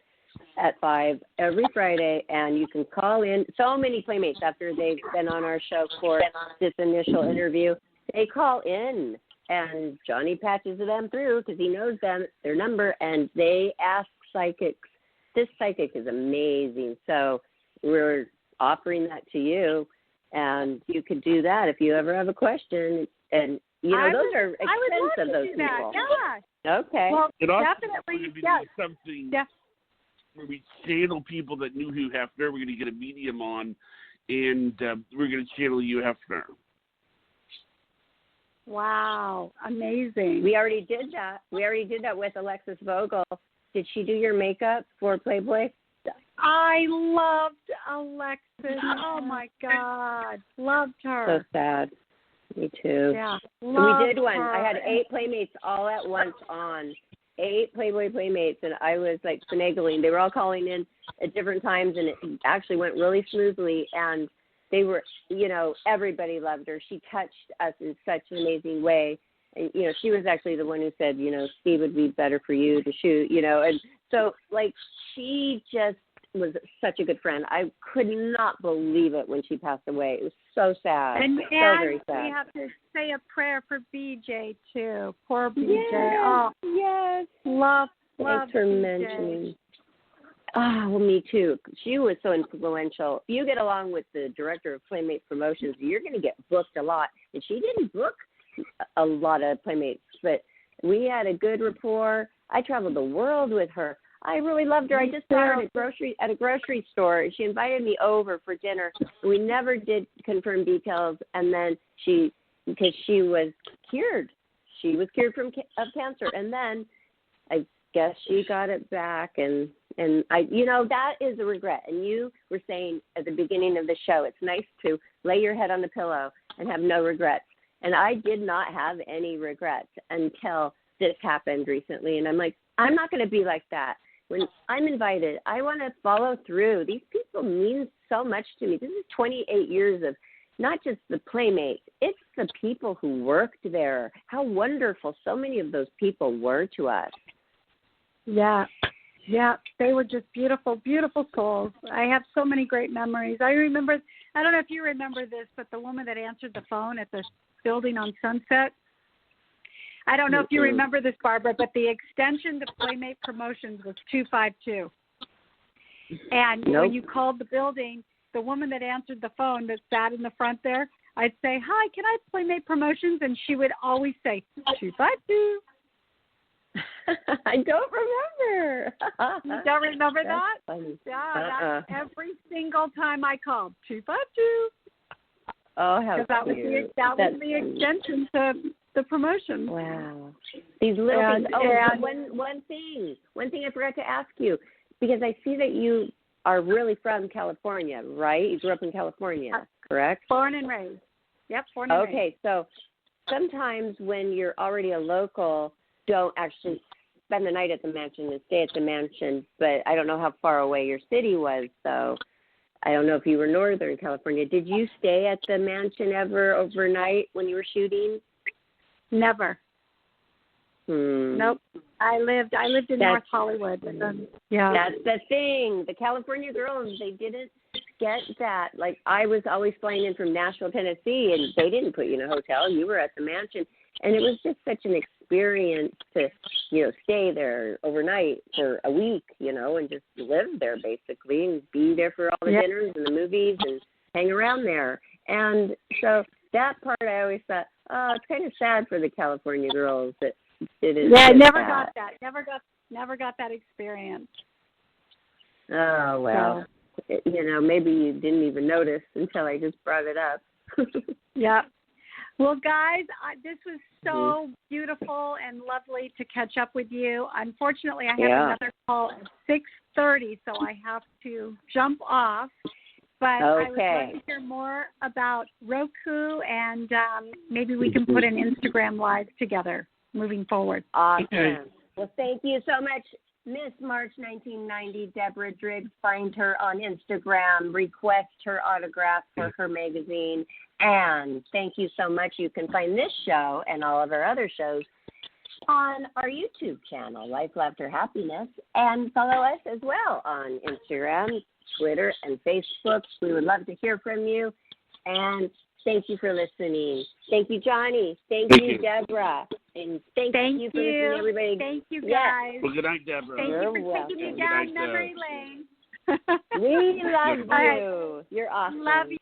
at 5 every Friday, and you can call in. So many Playmates, after they've been on our show for this initial interview, they call in, and Johnny patches them through because he knows their number, and they ask psychics. This psychic is amazing, so we're offering that to you, and you could do that if you ever have a question. And, you know, those are expensive, those people. Yeah. Okay. Well, And also, definitely, we're going to be yes. doing something Yeah. where we channel people that knew Hugh Hefner. We're going to get a medium on, and we're going to channel Hugh Hefner. Wow, amazing. We already did that. With Alexis Vogel. Did she do your makeup for Playboy? I loved Alexis. Oh, my God. Loved her. So sad. Me too. Yeah. We did one. Her. I had 8 Playmates all at once on. 8 Playboy Playmates, and I was like finagling. They were all calling in at different times, and it actually went really smoothly. And they were, you know, everybody loved her. She touched us in such an amazing way. And, you know, she was actually the one who said, you know, Steve would be better for you to shoot, you know. And so, like, she just was such a good friend. I could not believe it when she passed away. It was so sad. And very sad. we have to say a prayer for BJ, too. Poor BJ. Yes, Oh, yes. love Thanks for BJ. mentioning. Ah, well, me too. She was so influential. You get along with the director of Playmate Promotions, you're going to get booked a lot. And she didn't book a lot of Playmates, but we had a good rapport. I traveled the world with her. I really loved her. I just saw her at a grocery store. She invited me over for dinner. We never did confirm details, and then because she was cured. She was cured of cancer, and then I guess she got it back, and I, you know, that is a regret. And you were saying at the beginning of the show, it's nice to lay your head on the pillow and have no regrets. And I did not have any regrets until this happened recently. And I'm like, I'm not going to be like that. When I'm invited, I want to follow through. These people mean so much to me. This is 28 years of not just the Playmates, it's the people who worked there. How wonderful so many of those people were to us. Yeah. Yeah, they were just beautiful, beautiful souls. I have so many great memories. I remember, I don't know if you remember this, but the woman that answered the phone at the building on Sunset, I don't know if you remember this, Barbara, but the extension to Playmate Promotions was 252. And when you called the building, the woman that answered the phone that sat in the front there, I'd say, hi, can I have Playmate Promotions? And she would always say, 252. I don't remember. You don't remember That's that? Funny. Yeah, that's every single time I called, 252. Oh, how cute. That was the extension to the promotion. Wow. These little things. One thing I forgot to ask you, because I see that you are really from California, right? You grew up in California, correct? Born and raised. Yep, born and raised. Okay, so sometimes when you're already a local, don't actually spend the night at the mansion and stay at the mansion, but I don't know how far away your city was, so I don't know if you were Northern California. Did you stay at the mansion ever overnight when you were shooting? Never. Nope. I lived in North Hollywood. Yeah. That's the thing. The California girls, they didn't get that. Like, I was always flying in from Nashville, Tennessee, and they didn't put you in a hotel. You were at the mansion. And it was just such an experience to, stay there overnight for a week, and just live there basically and be there for all the dinners and the movies and hang around there. And so that part I always thought, it's kind of sad for the California girls that didn't. Yeah, I never got that. Never got that experience. Oh, well, maybe you didn't even notice until I just brought it up. Yeah. Well, guys, this was so beautiful and lovely to catch up with you. Unfortunately, I have another call at 6:30, so I have to jump off. But I would love to hear more about Roku, and maybe we can put an Instagram Live together moving forward. Awesome. Okay. Well, thank you so much, Miss March 1990, Deborah Driggs. Find her on Instagram. Request her autograph for her magazine. And thank you so much. You can find this show and all of our other shows on our YouTube channel, Life, Laughter, Happiness. And follow us as well on Instagram, Twitter, and Facebook. We would love to hear from you. And thank you for listening. Thank you, Johnny. Thank you, Deborah. And thank you for listening, everybody. Thank you, guys. Yes. Well, good night, Deborah. Thank you for taking me down memory lane. We love you. You're awesome. Love you.